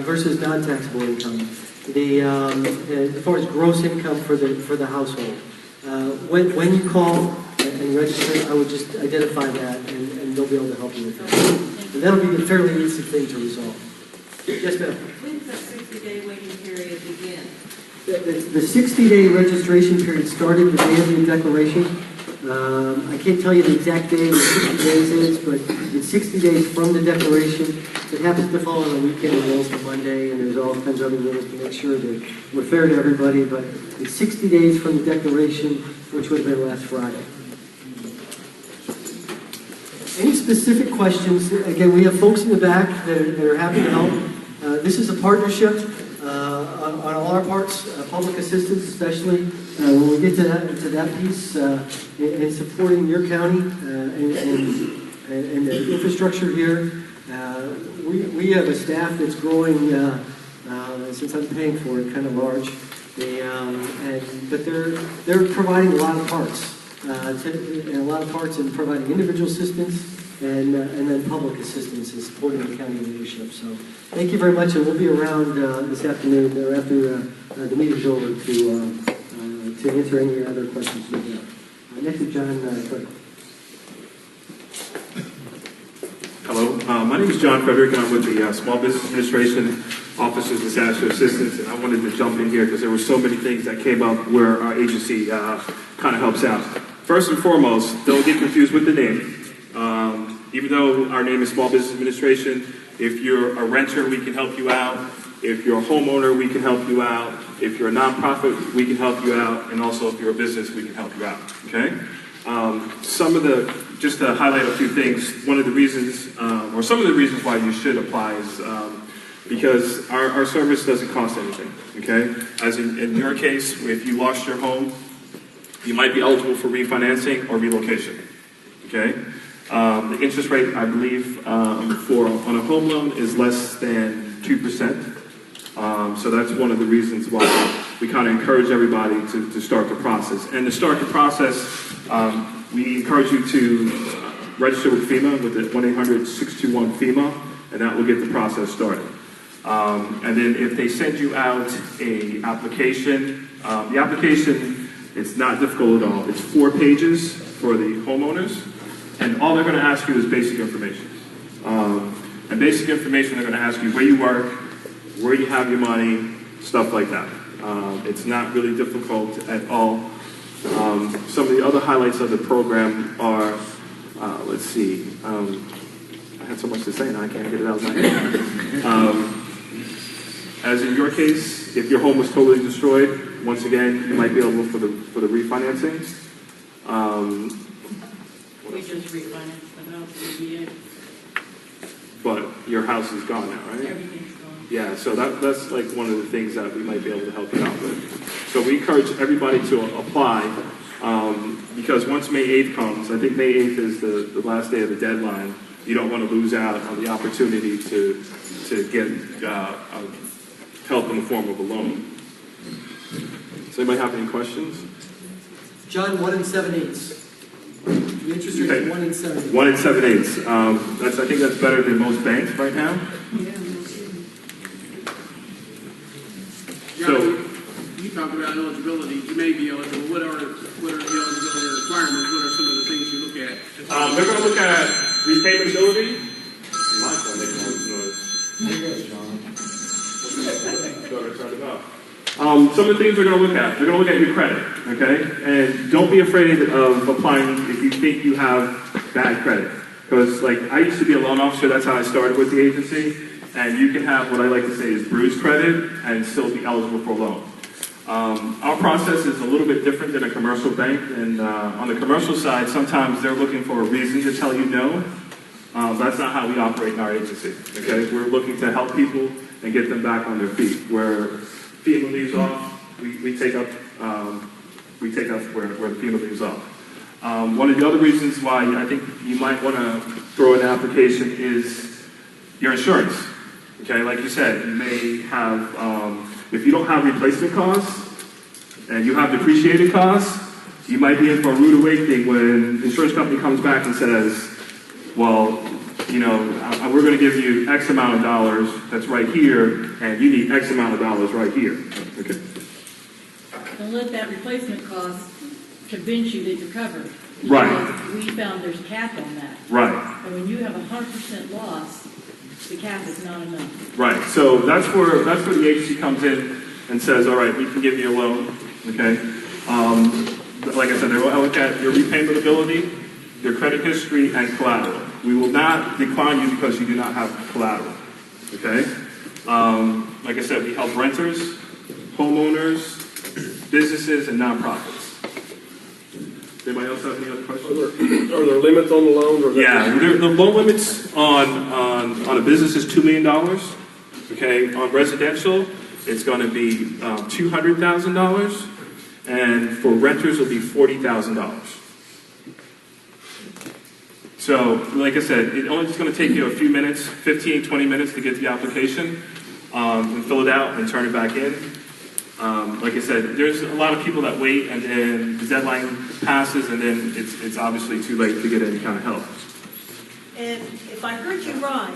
versus non-taxable income. As far as gross income for the household, when you call and register, I would just identify that, and they'll be able to help you with that. And that'll be a fairly easy thing to resolve. Yes, ma'am. When does that 60-day waiting period begin? The 60-day registration period started the day of the declaration. I can't tell you the exact day the 60 days is, but it's 60 days from the declaration. It happens to fall on a weekend and rolls to Monday, and there's all kinds of other rules to make sure that we're fair to everybody, but it's 60 days from the declaration, which would have been last Friday. Any specific questions? Again, we have folks in the back that are happy to help. This is a partnership on all our parts, public assistance especially. When we get to that piece, in supporting your county and the infrastructure here, we have a staff that's growing, since I'm paying for it, kind of large. But they're providing a lot of parts. In providing individual assistance and then public assistance in supporting the county leadership. So thank you very much, and we'll be around this afternoon or after the meeting's over to answer any other questions you have. Next is John Frederick. Hello, my name is John Frederick, and I'm with the Small Business Administration Office of Disaster Assistance, and I wanted to jump in here because there were so many things that came up where our agency kind of helps out. First and foremost, don't get confused with the name. Even though our name is Small Business Administration, if you're a renter, we can help you out. If you're a homeowner, we can help you out. If you're a nonprofit, we can help you out. And also, if you're a business, we can help you out. Okay? Just to highlight a few things, one of the reasons, or some of the reasons why you should apply is because our service doesn't cost anything. Okay? As in your case, if you lost your home, you might be eligible for refinancing or relocation. Okay? The interest rate, I believe, on a home loan is less than 2%. So that's one of the reasons why we kind of encourage everybody to start the process. And to start the process, we encourage you to register with FEMA with the 1-800-621 FEMA, and that will get the process started. And then if they send you out an application, the application, it's not difficult at all. It's 4 pages for the homeowners. And all they're going to ask you is basic information. And basic information, they're going to ask you where you work, where you have your money, stuff like that. It's not really difficult at all. Some of the other highlights of the program are, let's see, I had so much to say now I can't get it out of my head. As in your case, if your home was totally destroyed, once again, you might be eligible for the refinancing. We just refinanced the house with VA. But your house is gone now, right? Everything's gone. Yeah, so that's like one of the things that we might be able to help you out with. So we encourage everybody to apply because once May 8th comes, I think May 8th is the last day of the deadline. You don't want to lose out on the opportunity to get help in the form of a loan. Does anybody have any questions? John, 1 7/8. The interest rate is 1 7/8. 1 7/8. I think that's better than most banks right now. So you talked about eligibility. You may be eligible. What are the eligibility requirements? What are some of the things you look at? They're going to look at repayability. My phone making all this noise. Some of the things we're going to look at. They're going to look at your credit, okay? And don't be afraid of applying if you think you have bad credit. Because, like, I used to be a loan officer. That's how I started with the agency. And you can have what I like to say is bruised credit and still be eligible for a loan. Our process is a little bit different than a commercial bank. And on the commercial side, sometimes they're looking for a reason to tell you no. That's not how we operate in our agency, okay? We're looking to help people and get them back on their feet. Where FEMA leaves off, we take up where the FEMA leaves off. One of the other reasons why I think you might want to throw an application is your insurance, okay? Like you said, you may have, if you don't have replacement costs and you have depreciated costs, you might be in for a rude awakening when the insurance company comes back and says, well, you know, we're going to give you X amount of dollars that's right here, and you need X amount of dollars right here. Okay. Don't let that replacement cost convince you that you're covered. Right. Because we found there's a cap on that. Right. And when you have 100% loss, the cap is not enough. Right. So that's where the agency comes in and says, all right, we can give you a loan. Okay. Like I said, they will look at your repayment ability, your credit history, and collateral. We will not decline you because you do not have collateral. Okay. Like I said, we help renters, homeowners, businesses, and nonprofits. Anybody else have any other questions? Are there limits on the loan? Or Yeah, the loan limits on a business is $2 million. Okay, on residential, it's going to be $200,000, and for renters, it'll be $40,000. So, like I said, it's going to take you a few minutes, 15, 20 minutes to get the application and fill it out and turn it back in. Like I said, there's a lot of people that wait, and then the deadline passes, and then it's obviously too late to get any kind of help. And if I heard you right,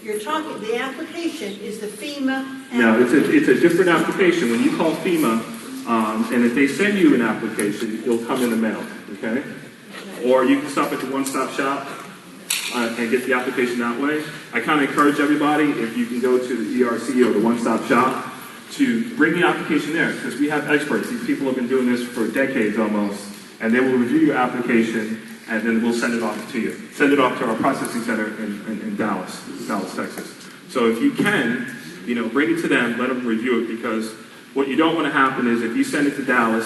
you're talking, the application is the FEMA. No, it's a different application. When you call FEMA, and if they send you an application, it'll come in the mail, okay? Or you can stop at the one-stop shop and get the application that way. I kind of encourage everybody, if you can go to the ERC or the one-stop shop, to bring the application there, because we have experts. These people have been doing this for decades almost, and they will review your application, and then we'll send it off to you. Send it off to our processing center in Dallas, Texas. So if you can, you know, bring it to them, let them review it, because what you don't want to happen is if you send it to Dallas,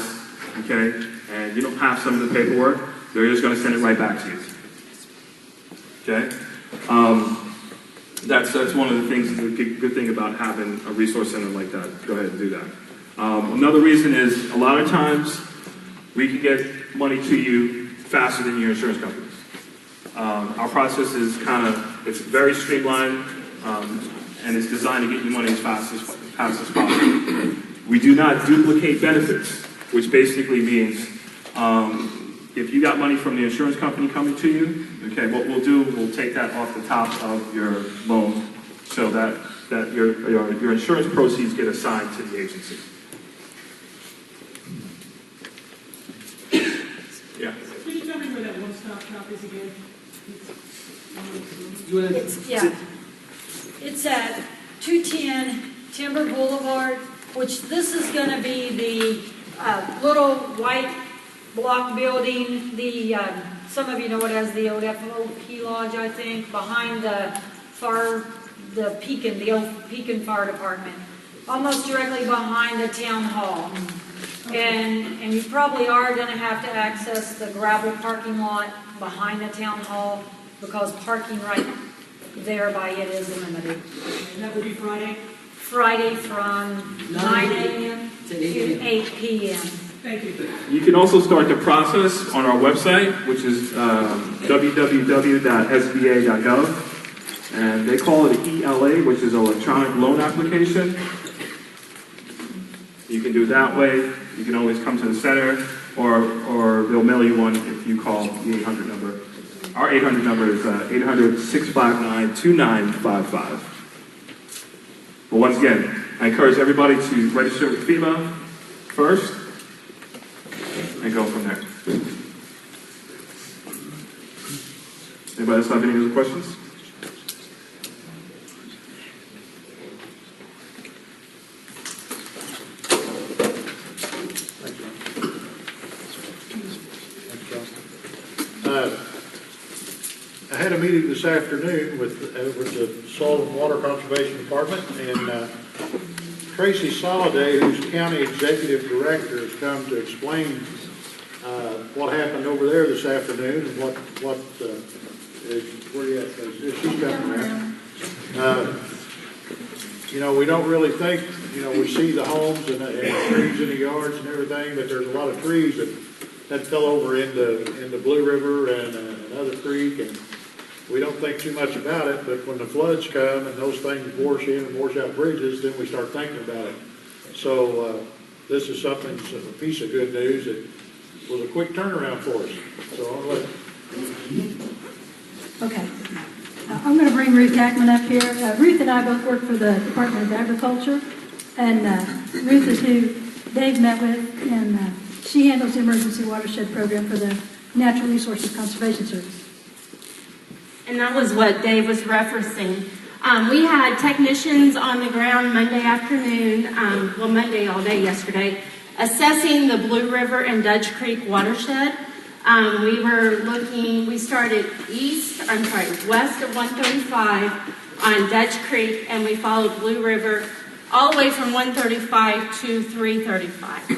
okay, and you don't have some of the paperwork, they're just going to send it right back to you. Okay? That's one of the things, the good thing about having a resource center like that. Go ahead and do that. Another reason is a lot of times we can get money to you faster than your insurance companies. Our process is it's very streamlined, and it's designed to get you money as fast as possible. We do not duplicate benefits, which basically means if you got money from the insurance company coming to you, okay, what we'll do, we'll take that off the top of your loan so that your insurance proceeds get assigned to the agency. Yeah. Can you tell me where that one-stop shop is again? It's at 210 Timber Boulevard, which this is going to be the little white block building, some of you know it as the old FOP Lodge, I think, behind the old Pekin Fire Department, almost directly behind the town hall. And you probably are going to have to access the gravel parking lot behind the town hall, because parking right there by it is limited. And that would be Friday? Friday from 9 a.m. to 8 p.m. Thank you. You can also start the process on our website, which is www.sba.gov. And they call it an ELA, which is electronic loan application. You can do it that way. You can always come to the center, or they'll mail you one if you call the 800 number. Our 800 number is 800-659-2955. But once again, I encourage everybody to register with FEMA first and go from there. Anybody else have any other questions? I had a meeting this afternoon with the Soil and Water Conservation Department, and Tracy Soliday, who's County Executive Director, has come to explain what happened over there this afternoon and where you at, Tracy? She's coming around. You know, we don't really think, you know, we see the homes and the trees in the yards and everything, but there's a lot of trees that fell over into Blue River and another creek, and we don't think too much about it, but when the floods come and those things wash in and wash out bridges, then we start thinking about it. So this is something, a piece of good news that was a quick turnaround for us. So I'll let. Okay. I'm going to bring Ruth Hackman up here. Ruth and I both work for the Department of Agriculture, and Ruth is who Dave met with, and she handles the Emergency Watershed Program for the Natural Resources Conservation Service. And that was what Dave was referencing. We had technicians on the ground Monday afternoon, Monday all day yesterday, assessing the Blue River and Dutch Creek watershed. We started west of 135 on Dutch Creek, and we followed Blue River all the way from 135 to 335.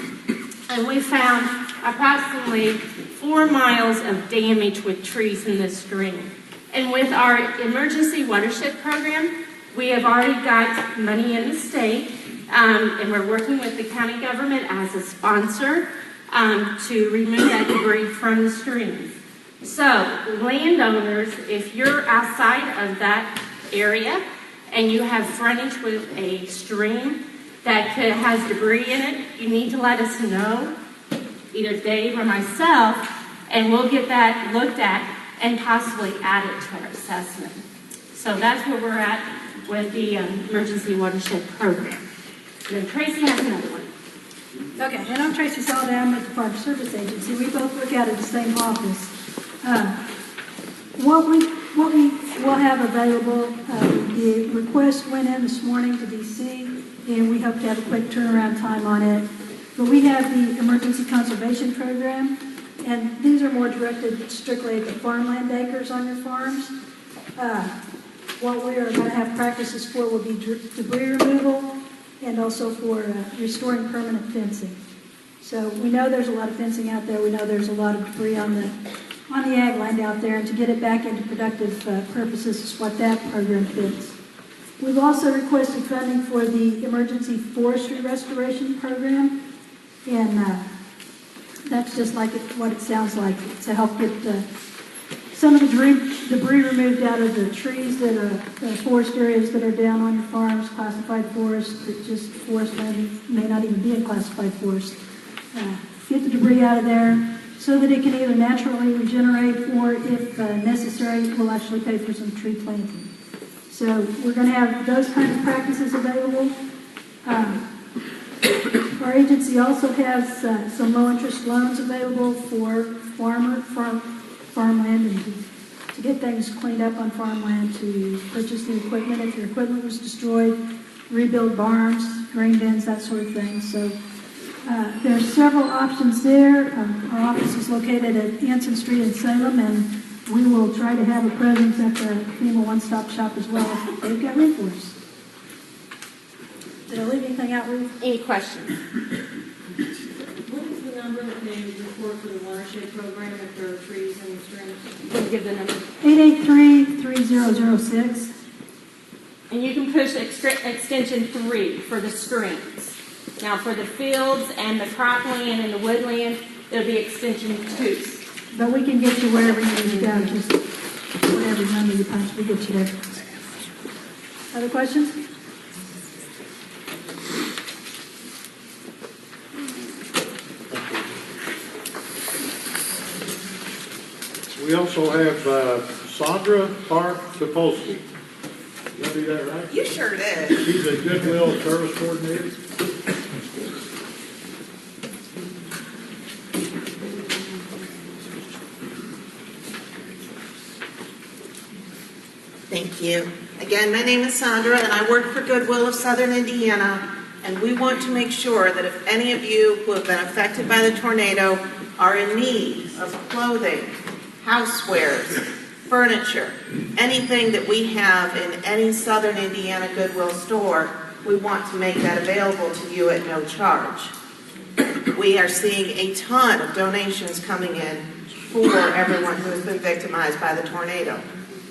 And we found approximately 4 miles of damage with trees in this stream. And with our emergency watershed program, we have already got money in the state, and we're working with the county government as a sponsor to remove that debris from the streams. So, landowners, if you're outside of that area and you have frontage with a stream that has debris in it, you need to let us know, either Dave or myself, and we'll get that looked at and possibly add it to our assessment. So that's where we're at with the Emergency Watershed Program. And then Tracy has another one. Okay, and I'm Tracy Soliday. I'm with the Park Service Agency. We both work out of the same office. What we will have available, the request went in this morning to DC, and we hope to have a quick turnaround time on it. But we have the Emergency Conservation Program, and these are more directed strictly at the farmland acres on your farms. What we are going to have practices for will be debris removal and also for restoring permanent fencing. So we know there's a lot of fencing out there. We know there's a lot of debris on the ag land out there, and to get it back into productive purposes is what that program fits. We've also requested funding for the Emergency Forestry Restoration Program, and that's just like what it sounds like, to help get some of the debris removed out of the trees that are the forest areas that are down on your farms, classified forest, that just forest land may not even be in classified forest. Get the debris out of there so that it can either naturally regenerate or, if necessary, will actually pay for some tree planting. So we're going to have those kinds of practices available. Our agency also has some low-interest loans available for farmland and to get things cleaned up on farmland, to purchase the equipment if your equipment was destroyed, rebuild barns, grain bins, that sort of thing. So there are several options there. Our office is located at Anson Street in Salem, and we will try to have a presence at the FEMA One-Stop Shop as well if they've got room for us. Did I leave anything out, Ruth? Any questions? What is the number that they report for the watershed program if there are trees in the streams? Can you give the number? 883-3006. And you can push extension 3 for the streams. Now for the fields and the cropland and the woodland, it'll be extension 2. But we can get you wherever you need to go, just whatever number you punch, we get you there. Other questions? We also have Sandra Park Sapolsky. Did I do that right? You sure did. She's a Goodwill Service Coordinator. Thank you. Again, my name is Sandra, and I work for Goodwill of Southern Indiana, and we want to make sure that if any of you who have been affected by the tornado are in need of clothing, housewares, furniture, anything that we have in any Southern Indiana Goodwill store, we want to make that available to you at no charge. We are seeing a ton of donations coming in for everyone who has been victimized by the tornado.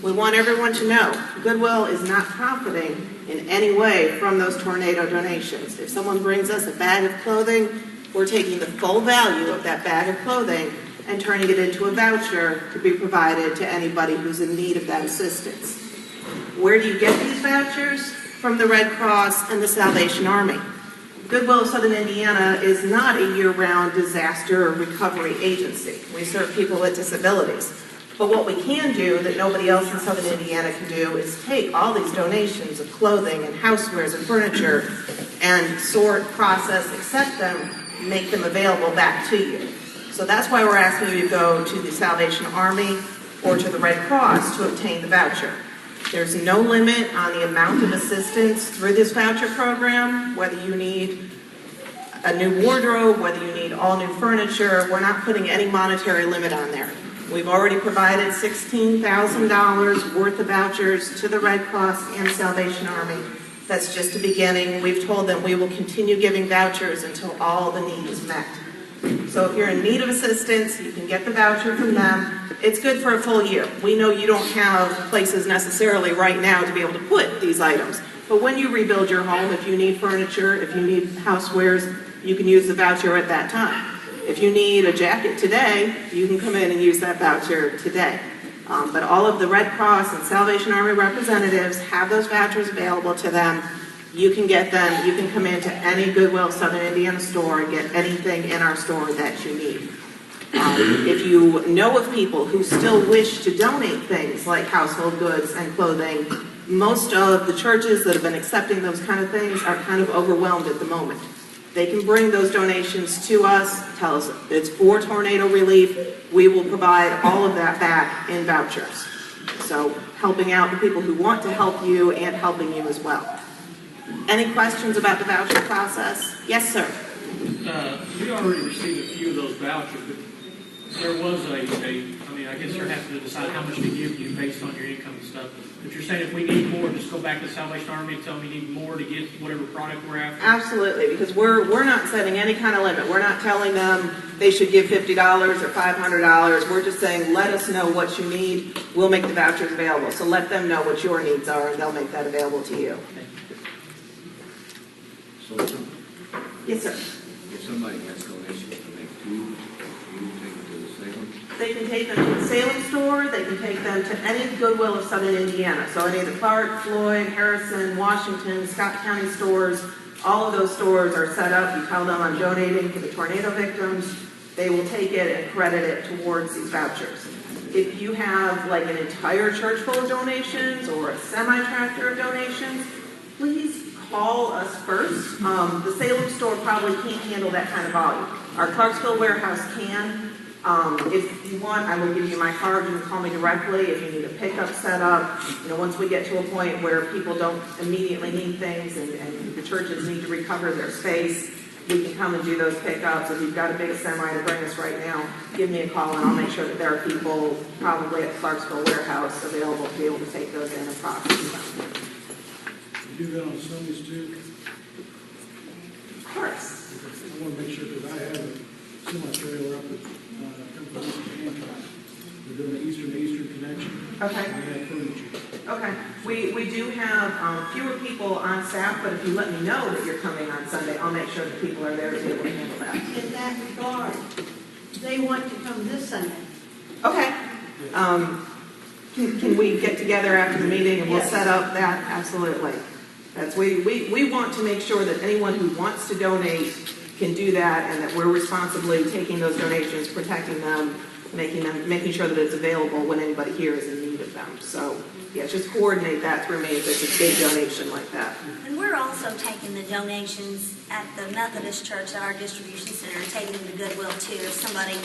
We want everyone to know Goodwill is not profiting in any way from those tornado donations. If someone brings us a bag of clothing, we're taking the full value of that bag of clothing and turning it into a voucher to be provided to anybody who's in need of that assistance. Where do you get these vouchers? From the Red Cross and the Salvation Army. Goodwill of Southern Indiana is not a year-round disaster recovery agency. We serve people with disabilities. But what we can do that nobody else in Southern Indiana can do is take all these donations of clothing and housewares and furniture and sort, process, accept them, make them available back to you. So that's why we're asking you to go to the Salvation Army or to the Red Cross to obtain the voucher. There's no limit on the amount of assistance through this voucher program, whether you need a new wardrobe, whether you need all new furniture. We're not putting any monetary limit on there. We've already provided $16,000 worth of vouchers to the Red Cross and Salvation Army. That's just the beginning. We've told them we will continue giving vouchers until all the need is met. So if you're in need of assistance, you can get the voucher from them. It's good for a full year. We know you don't have places necessarily right now to be able to put these items. But when you rebuild your home, if you need furniture, if you need housewares, you can use the voucher at that time. If you need a jacket today, you can come in and use that voucher today. But all of the Red Cross and Salvation Army representatives have those vouchers available to them. You can get them. You can come into any Goodwill Southern Indiana store and get anything in our store that you need. If you know of people who still wish to donate things like household goods and clothing, most of the churches that have been accepting those kind of things are kind of overwhelmed at the moment. They can bring those donations to us, tell us it's for tornado relief. We will provide all of that back in vouchers. So helping out the people who want to help you and helping you as well. Any questions about the voucher process? Yes, sir. We already received a few of those vouchers, but there was I guess you're having to decide how much to give you based on your income and stuff. But you're saying if we need more, just go back to Salvation Army and tell them we need more to get whatever product we're after? Absolutely, because we're not setting any kind of limit. We're not telling them they should give $50 or $500. We're just saying, let us know what you need. We'll make the vouchers available. So let them know what your needs are, and they'll make that available to you. Yes, sir. If somebody has donations to make two, you take it to the Salem? They can take them to the Salem store. They can take them to any Goodwill of Southern Indiana. So any of the Clark, Floyd, Harrison, Washington, Scott County stores, all of those stores are set up. You tell them I'm donating to the tornado victims. They will take it and credit it towards these vouchers. If you have like an entire church full of donations or a semi-tractor of donations, please call us first. The Salem store probably can't handle that kind of volume. Our Clarksville warehouse can. If you want, I will give you my card. You can call me directly if you need a pickup set up. Once we get to a point where people don't immediately need things and the churches need to recover their space, we can come and do those pickups. If you've got a big semi to bring us right now, give me a call and I'll make sure that there are people probably at the Clarksville warehouse available to be able to take those in and process them. You do that on Sundays too? Of course. I want to make sure, because I have a semi-trailer up at Hancock. We're doing an Eastern to Eastern connection. Okay. We have furniture. Okay. We do have fewer people on staff, but if you let me know that you're coming on Sunday, I'll make sure that people are there to be able to handle that. In that regard, they want to come this Sunday. Okay. Can we get together after the meeting and we'll set up that? Absolutely. We want to make sure that anyone who wants to donate can do that, and that we're responsibly taking those donations, protecting them, making sure that it's available when anybody here is in need of them. So, yeah, just coordinate that through me if it's a big donation like that. And we're also taking the donations at the Methodist Church at our distribution center and taking them to Goodwill too if somebody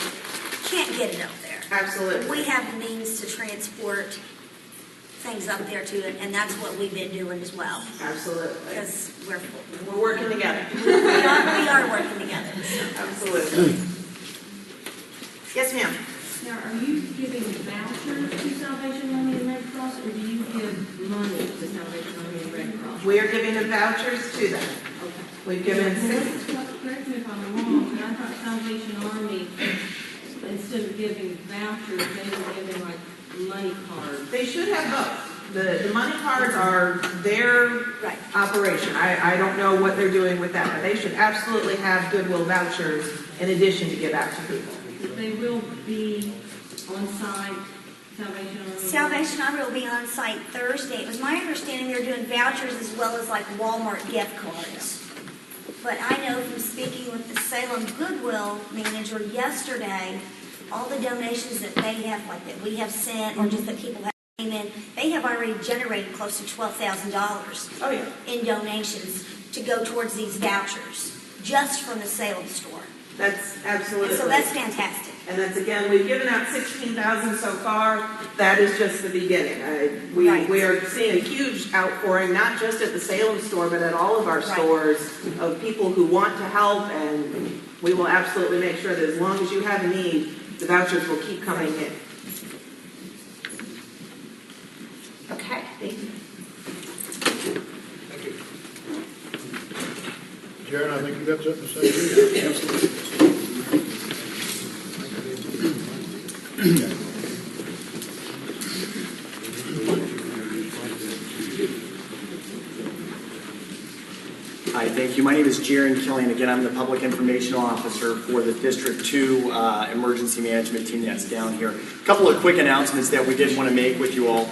can't get it up there. Absolutely. We have the means to transport things up there too, and that's what we've been doing as well. Absolutely. Because We're working together. we are working together. So. Absolutely. Yes, ma'am. Now, are you giving vouchers to Salvation Army and Red Cross, or do you give money to Salvation Army and Red Cross? We are giving the vouchers to them. Okay. We've given Correct me if I'm wrong, but I thought Salvation Army, instead of giving vouchers, they were giving like money cards. They should have both. The money cards are their operation. I don't know what they're doing with that, but they should absolutely have Goodwill vouchers in addition to give out to people. They will be on site, Salvation Army. Salvation Army will be on site Thursday. It was my understanding they're doing vouchers as well as like Walmart gift cards. But I know from speaking with the Salem Goodwill manager yesterday, all the donations that they have, like that we have sent, or just that people have came in, they have already generated close to $12,000 in donations to go towards these vouchers, just from the Salem store. That's absolutely. So that's fantastic. And that's, again, we've given out 16,000 so far. That is just the beginning. We are seeing a huge outpouring, not just at the Salem store, but at all of our stores, of people who want to help, and we will absolutely make sure that as long as you have a need, the vouchers will keep coming in. Okay, thank you. Jared, I think you got something to say. Hi, thank you. My name is Jaron Killian. Again, I'm the Public Information Officer for the District 2 Emergency Management Team that's down here. A couple of quick announcements that we did want to make with you all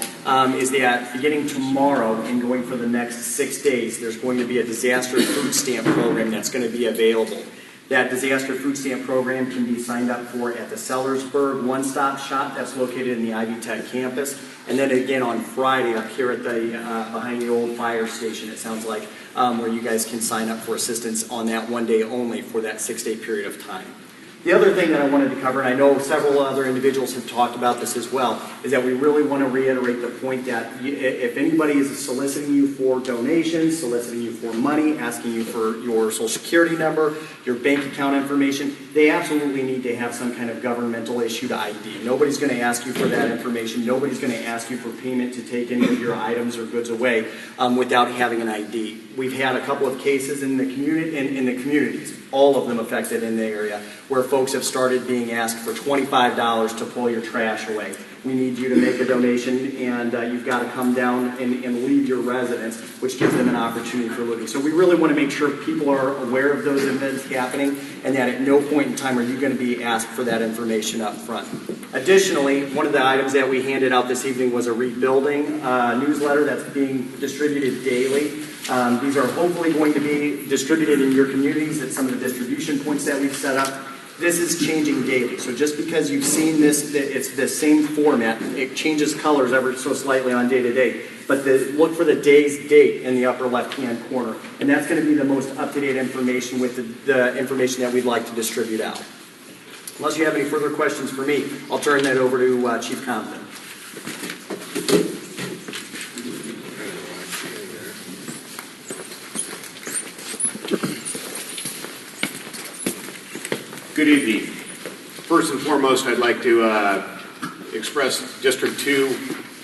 is that beginning tomorrow and going for the next 6 days, there's going to be a disaster food stamp program that's going to be available. That disaster food stamp program can be signed up for at the Sellersburg one-stop shop that's located in the Ivy Tech campus. And then again on Friday up here at the behind the old fire station, it sounds like, where you guys can sign up for assistance on that one day only for that 6-day period of time. The other thing that I wanted to cover, and I know several other individuals have talked about this as well, is that we really want to reiterate the point that if anybody is soliciting you for donations, soliciting you for money, asking you for your social security number, your bank account information, they absolutely need to have some kind of governmental issued ID. Nobody's going to ask you for that information. Nobody's going to ask you for payment to take any of your items or goods away without having an ID. We've had a couple of cases in the communities, all of them affected in the area, where folks have started being asked for $25 to pull your trash away. We need you to make a donation, and you've got to come down and leave your residence, which gives them an opportunity for looting. So we really want to make sure people are aware of those events happening, and that at no point in time are you going to be asked for that information up front. Additionally, one of the items that we handed out this evening was a rebuilding newsletter that's being distributed daily. These are hopefully going to be distributed in your communities at some of the distribution points that we've set up. This is changing daily. So just because you've seen this, it's the same format. It changes colors ever so slightly on day to day. But look for the day's date in the upper left-hand corner. And that's going to be the most up-to-date information with the information that we'd like to distribute out. Unless you have any further questions for me, I'll turn that over to Chief Compton. Good evening. First and foremost, I'd like to express District 2.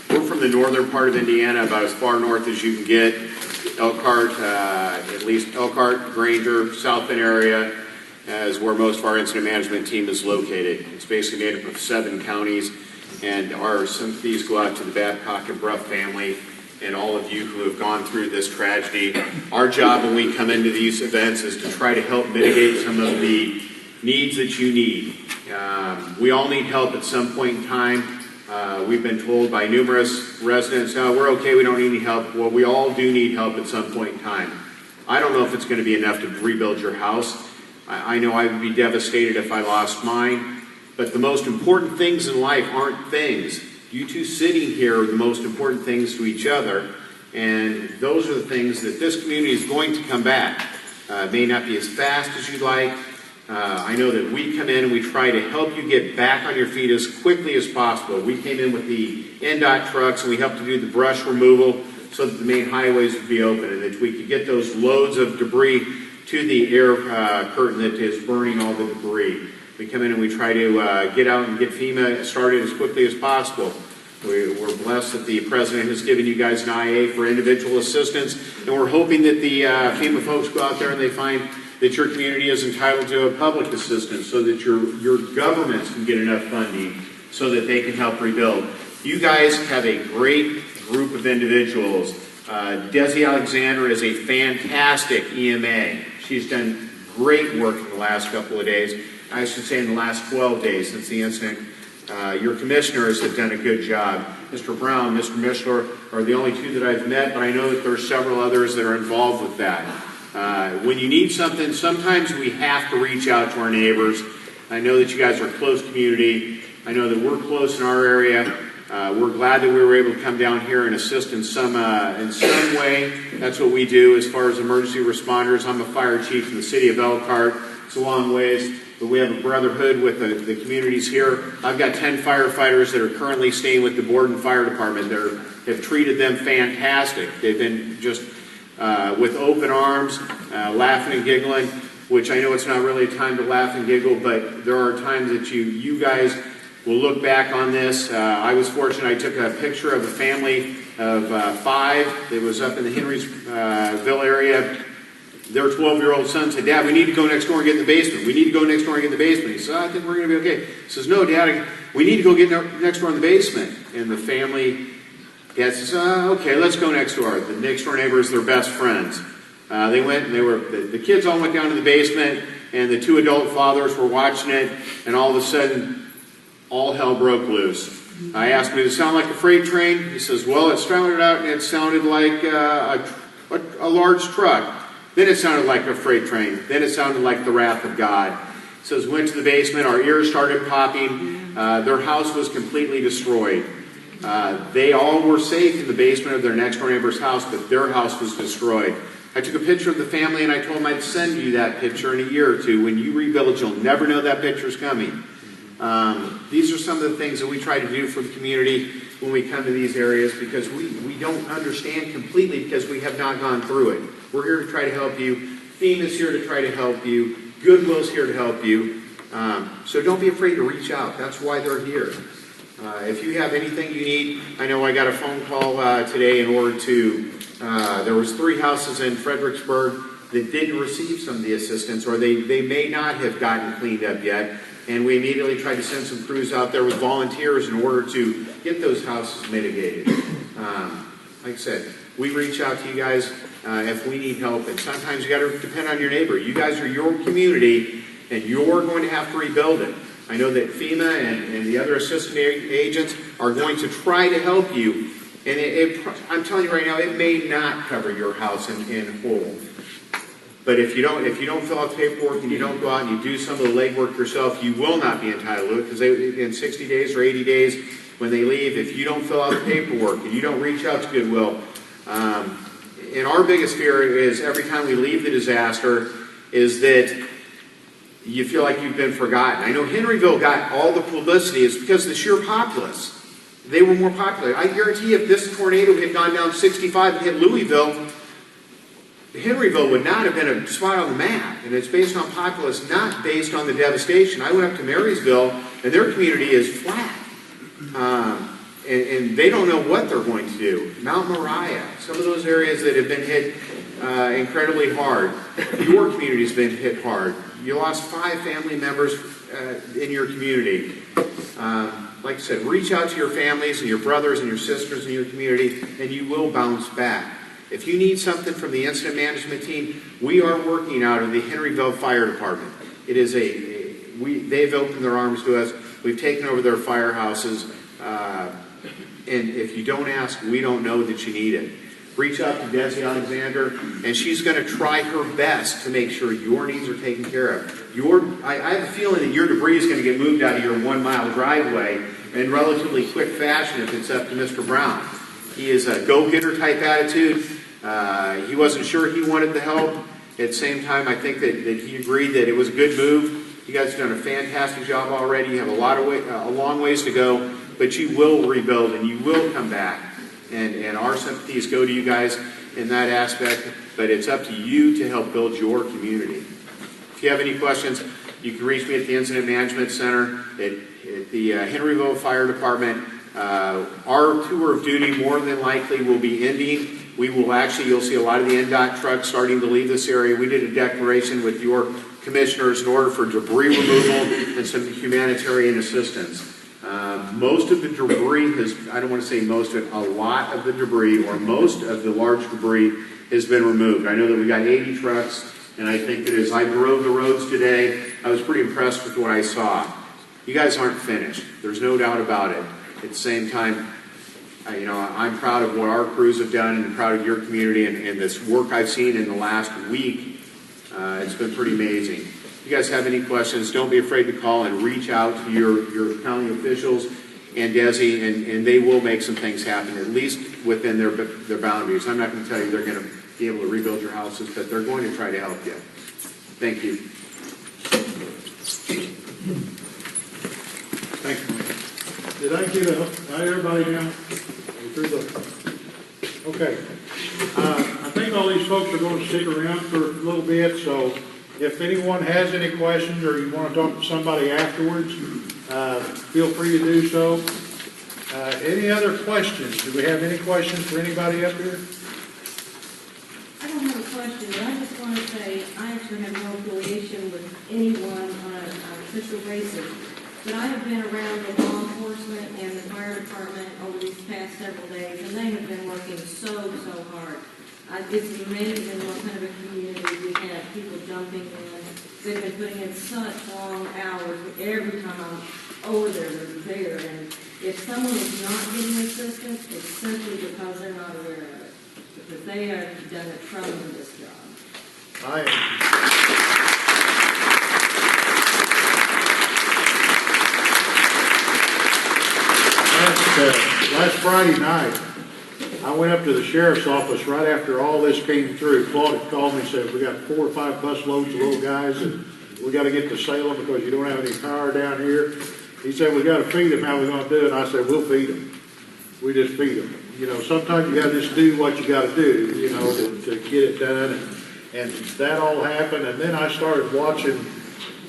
We're from the northern part of Indiana, about as far north as you can get. Elkhart, at least Elkhart, Granger, South Bend area is where most of our incident management team is located. It's basically made up of 7 counties, and our sympathies go out to the Babcock and Bruff family and all of you who have gone through this tragedy. Our job when we come into these events is to try to help mitigate some of the needs that you need. We all need help at some point in time. We've been told by numerous residents, "Oh, we're okay, we don't need any help." Well, we all do need help at some point in time. I don't know if it's going to be enough to rebuild your house. I know I would be devastated if I lost mine. But the most important things in life aren't things. You two sitting here are the most important things to each other. And those are the things that this community is going to come back. It may not be as fast as you'd like, I know that we come in and we try to help you get back on your feet as quickly as possible. We came in with the NDOT trucks and we helped to do the brush removal so that the main highways would be open and that we could get those loads of debris to the air curtain that is burning all the debris. We come in and we try to get out and get FEMA started as quickly as possible. We're blessed that the President has given you guys an IA for individual assistance, and we're hoping that the FEMA folks go out there and they find that your community is entitled to a public assistance so that your governments can get enough funding so that they can help rebuild. You guys have a great group of individuals. Desi Alexander is a fantastic EMA. She's done great work in the last couple of days. I should say in the last 12 days since the incident. Your commissioners have done a good job. Mr. Brown, Mr. Mishler are the only two that I've met, but I know that there are several others that are involved with that. When you need something, sometimes we have to reach out to our neighbors. I know that you guys are a close community. I know that we're close in our area. We're glad that we were able to come down here and assist in some way. That's what we do as far as emergency responders. I'm a fire chief in the city of Elkhart. It's a long ways, but we have a brotherhood with the communities here. I've got 10 firefighters that are currently staying with the Borden Fire Department. They have treated them fantastic. They've been just with open arms, laughing and giggling, which I know it's not really a time to laugh and giggle, but there are times that you guys will look back on this. I was fortunate. I took a picture of a family of 5 that was up in the Henrysville area. Their 12-year-old son said, "Dad, we need to go next door and get in the basement. We need to go next door and get in the basement." He said, "I think we're going to be okay." He says, "No, Dad, we need to go get next door in the basement." And the family, Dad says, "Okay, let's go next door." The next door neighbors, their best friends. They went and the kids all went down to the basement, and the 2 adult fathers were watching it, and all of a sudden, all hell broke loose. I asked him, "Did it sound like a freight train?" He says, "Well, it started out and it sounded like a large truck. Then it sounded like a freight train. Then it sounded like the wrath of God." He says, "Went to the basement, our ears started popping. Their house was completely destroyed. They all were safe in the basement of their next door neighbor's house, but their house was destroyed. I took a picture of the family and I told them I'd send you that picture in a year or two. When you rebuild, you'll never know that picture's coming." These are some of the things that we try to do for the community when we come to these areas, because we don't understand completely because we have not gone through it. We're here to try to help you. FEMA's here to try to help you. Goodwill's here to help you. So don't be afraid to reach out. That's why they're here. If you have anything you need, I know I got a phone call today in order to, there was 3 houses in Fredericksburg that didn't receive some of the assistance, or they may not have gotten cleaned up yet. And we immediately tried to send some crews out there with volunteers in order to get those houses mitigated. Like I said, we reach out to you guys if we need help, and sometimes you got to depend on your neighbor. You guys are your community, and you're going to have to rebuild it. I know that FEMA and the other assistant agents are going to try to help you, and I'm telling you right now, it may not cover your house in whole. But if you don't fill out the paperwork and you don't go out and you do some of the legwork yourself, you will not be entitled to it, because in 60 days or 80 days when they leave, if you don't fill out the paperwork and you don't reach out to Goodwill, and our biggest fear is every time we leave the disaster is that you feel like you've been forgotten. I know Henryville got all the publicity. It's because of the sheer populace. They were more popular. I guarantee you if this tornado had gone down 65 and hit Louisville, Henryville would not have been a spot on the map. And it's based on populace, not based on the devastation. I went up to Marysville, and their community is flat. And they don't know what they're going to do. Mount Moriah, some of those areas that have been hit incredibly hard. Your community's been hit hard. You lost 5 family members in your community. Like I said, reach out to your families and your brothers and your sisters in your community, and you will bounce back. If you need something from the incident management team, we are working out of the Henryville Fire Department. It is they've opened their arms to us. We've taken over their firehouses. And if you don't ask, we don't know that you need it. Reach out to Desi Alexander, and she's going to try her best to make sure your needs are taken care of. I have a feeling that your debris is going to get moved out of your 1-mile driveway in relatively quick fashion if it's up to Mr. Brown. He is a go-getter type attitude. He wasn't sure he wanted the help. At the same time, I think that he agreed that it was a good move. You guys have done a fantastic job already. You have a long ways to go, but you will rebuild and you will come back. And our sympathies go to you guys in that aspect, but it's up to you to help build your community. If you have any questions, you can reach me at the Incident Management Center, at the Henryville Fire Department. Our tour of duty more than likely will be ending. We will actually, you'll see a lot of the NDOT trucks starting to leave this area. We did a declaration with your commissioners in order for debris removal and some humanitarian assistance. Most of the debris I don't want to say most of it, a lot of the debris or most of the large debris has been removed. I know that we got 80 trucks, and I think that as I drove the roads today, I was pretty impressed with what I saw. You guys aren't finished. There's no doubt about it. At the same time, I'm proud of what our crews have done and proud of your community and this work I've seen in the last week. It's been pretty amazing. If you guys have any questions, don't be afraid to call and reach out to your county officials and Desi, and they will make some things happen, at least within their boundaries. I'm not going to tell you they're going to be able to rebuild your houses, but they're going to try to help you. Thank you. Thank you. Did I get everybody down? Okay. I think all these folks are going to stick around for a little bit, so if anyone has any questions or you want to talk to somebody afterwards, feel free to do so. Any other questions? Do we have any questions for anybody up here? I don't have a question, but I just want to say I actually have no affiliation with anyone on an official basis. But I have been around the law enforcement and the fire department over these past several days, and they have been working so hard. It's amazing what kind of a community we have, people jumping in. They've been putting in such long hours. Every time I'm over there, they're there. And if someone is not getting assistance, it's simply because they're not aware of it. Because they have done a tremendous job. Last Friday night, I went up to the sheriff's office right after all this came through. Claude had called me and said, we got 4 or 5 bus loads of little guys and we got to get to Salem because you don't have any power down here. He said, we got to feed them. How are we going to do it? And I said, we'll feed them. We just feed them. Sometimes you got to just do what you got to do, to get it done. And that all happened. And then I started watching.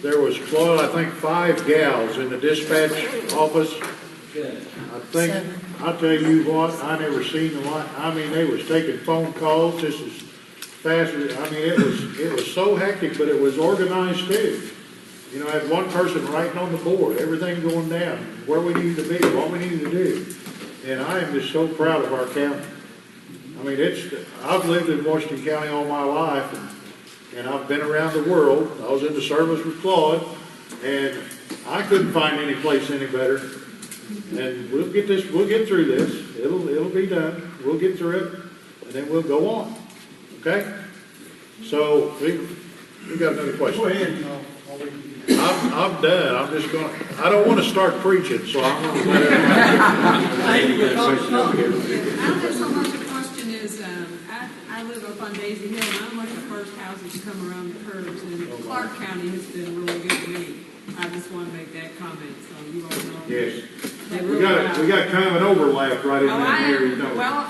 There was, Claude, I think 5 gals in the dispatch office. I think, I'll tell you what, I never seen a lot. I mean, they was taking phone calls just as fast as, it was so hectic, but it was organized too. I had one person writing on the board, everything going down, where we needed to be, what we needed to do. And I am just so proud of our county. I've lived in Washington County all my life, and I've been around the world. I was in the service with Claude, and I couldn't find any place any better. And we'll get through this. It'll be done. We'll get through it, and then we'll go on. Okay? So, we got another question. Go ahead. I'm done. I'm just going. I don't want to start preaching, so I'm going to let everybody. I don't have so much a question as I live up on Daisy Hill, and I'm looking at first houses come around the curves, and Clark County has been really good to me. I just want to make that comment, so you all know. Yes. Really we got kind of an overlap right in that area. Well,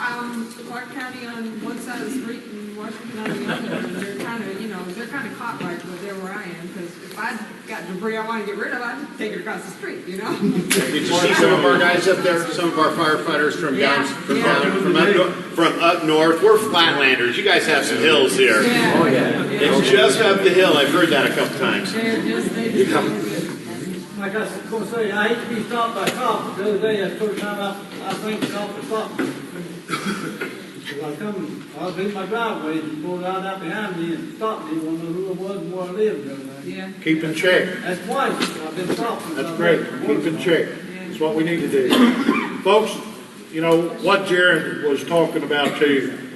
Clark County on one side of the street and Washington on the other, and they're kind of caught like they're where I am, because if I got debris I want to get rid of, I'd take it across the street, Did you see some of our guys up there? Some of our firefighters from up north. We're flatlanders. You guys have some hills here. Yeah. Oh yeah. It's just up the hill. I've heard that a couple times. Like I was going to say, I hate to be stopped by cops. The other day, that's the first time I think the cops stopped me. I was in my driveway, and pulled out behind me and stopped me. Want to know who it was and where I lived. Yeah. Keep in check. That's twice I've been stopped. That's great. Keep in check. That's what we need to do. Folks, what Jaron was talking about too,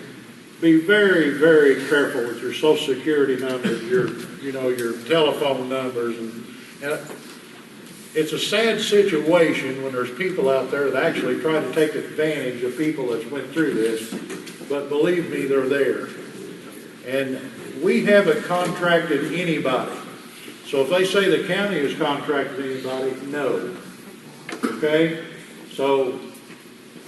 be very, very careful with your social security numbers, your telephone numbers. And it's a sad situation when there's people out there that actually try to take advantage of people that went through this, but believe me, they're there. And we haven't contracted anybody. So if they say the county has contracted anybody, no. Okay? So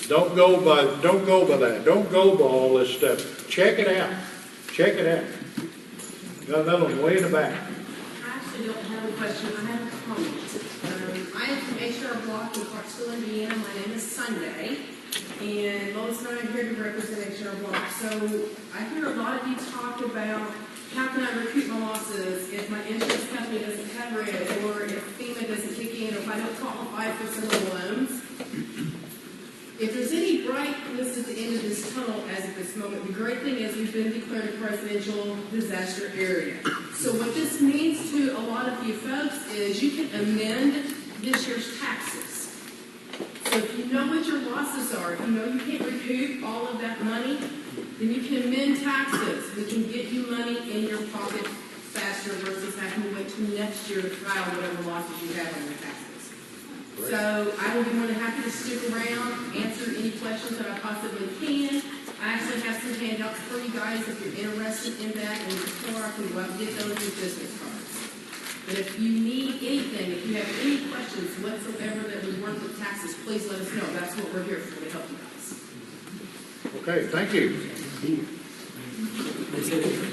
don't go by that. Don't go by all this stuff. Check it out. Check it out. Got another one way in the back. I actually don't have a question, I have a comment. I am from HR Block in Clarksville, Indiana. My name is Sunday, and Lois and I are here to represent HR Block. So I hear a lot of you talk about how can I recoup my losses if my insurance company doesn't cover it, or if FEMA doesn't kick in, or if I don't qualify for some of the loans. If there's any brightness at the end of this tunnel as of this moment, the great thing is we've been declared a presidential disaster area. So what this means to a lot of you folks is you can amend this year's taxes. So if you know what your losses are, if you know you can't recoup all of that money, then you can amend taxes. We can get you money in your pocket faster versus having to wait till next year to file whatever losses you have on your taxes. So I will be more than happy to stick around, answer any questions that I possibly can. I actually have some handouts for you guys if you're interested in that, and before I can go out and get those with business cards. But if you need anything, if you have any questions whatsoever that would work with taxes, please let us know. That's what we're here for, to help you guys. Okay, thank you.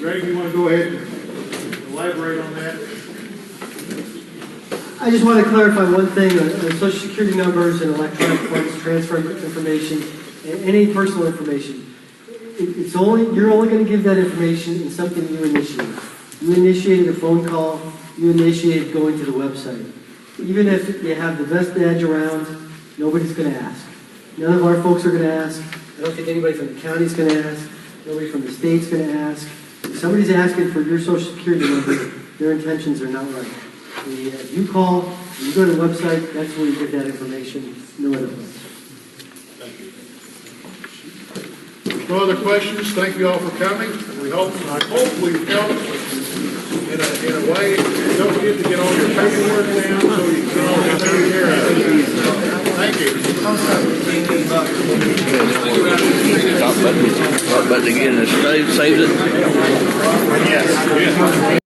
Greg, you want to go ahead and elaborate on that? I just want to clarify one thing, social security numbers and electronic funds transfer information and any personal information. You're only going to give that information in something you initiate. You initiated a phone call, you initiated going to the website. Even if you have the best badge around, nobody's going to ask. None of our folks are going to ask. I don't think anybody from the county's going to ask. Nobody from the state's going to ask. If somebody's asking for your social security number, their intentions are not right. If you call, you go to the website, that's where you get that information, no other place. No other questions? Thank you all for coming. I hope we've helped in a way. Don't forget to get all your paperwork down so you can all take care of it. Thank you. Talk about it again, the state saves it. Yes.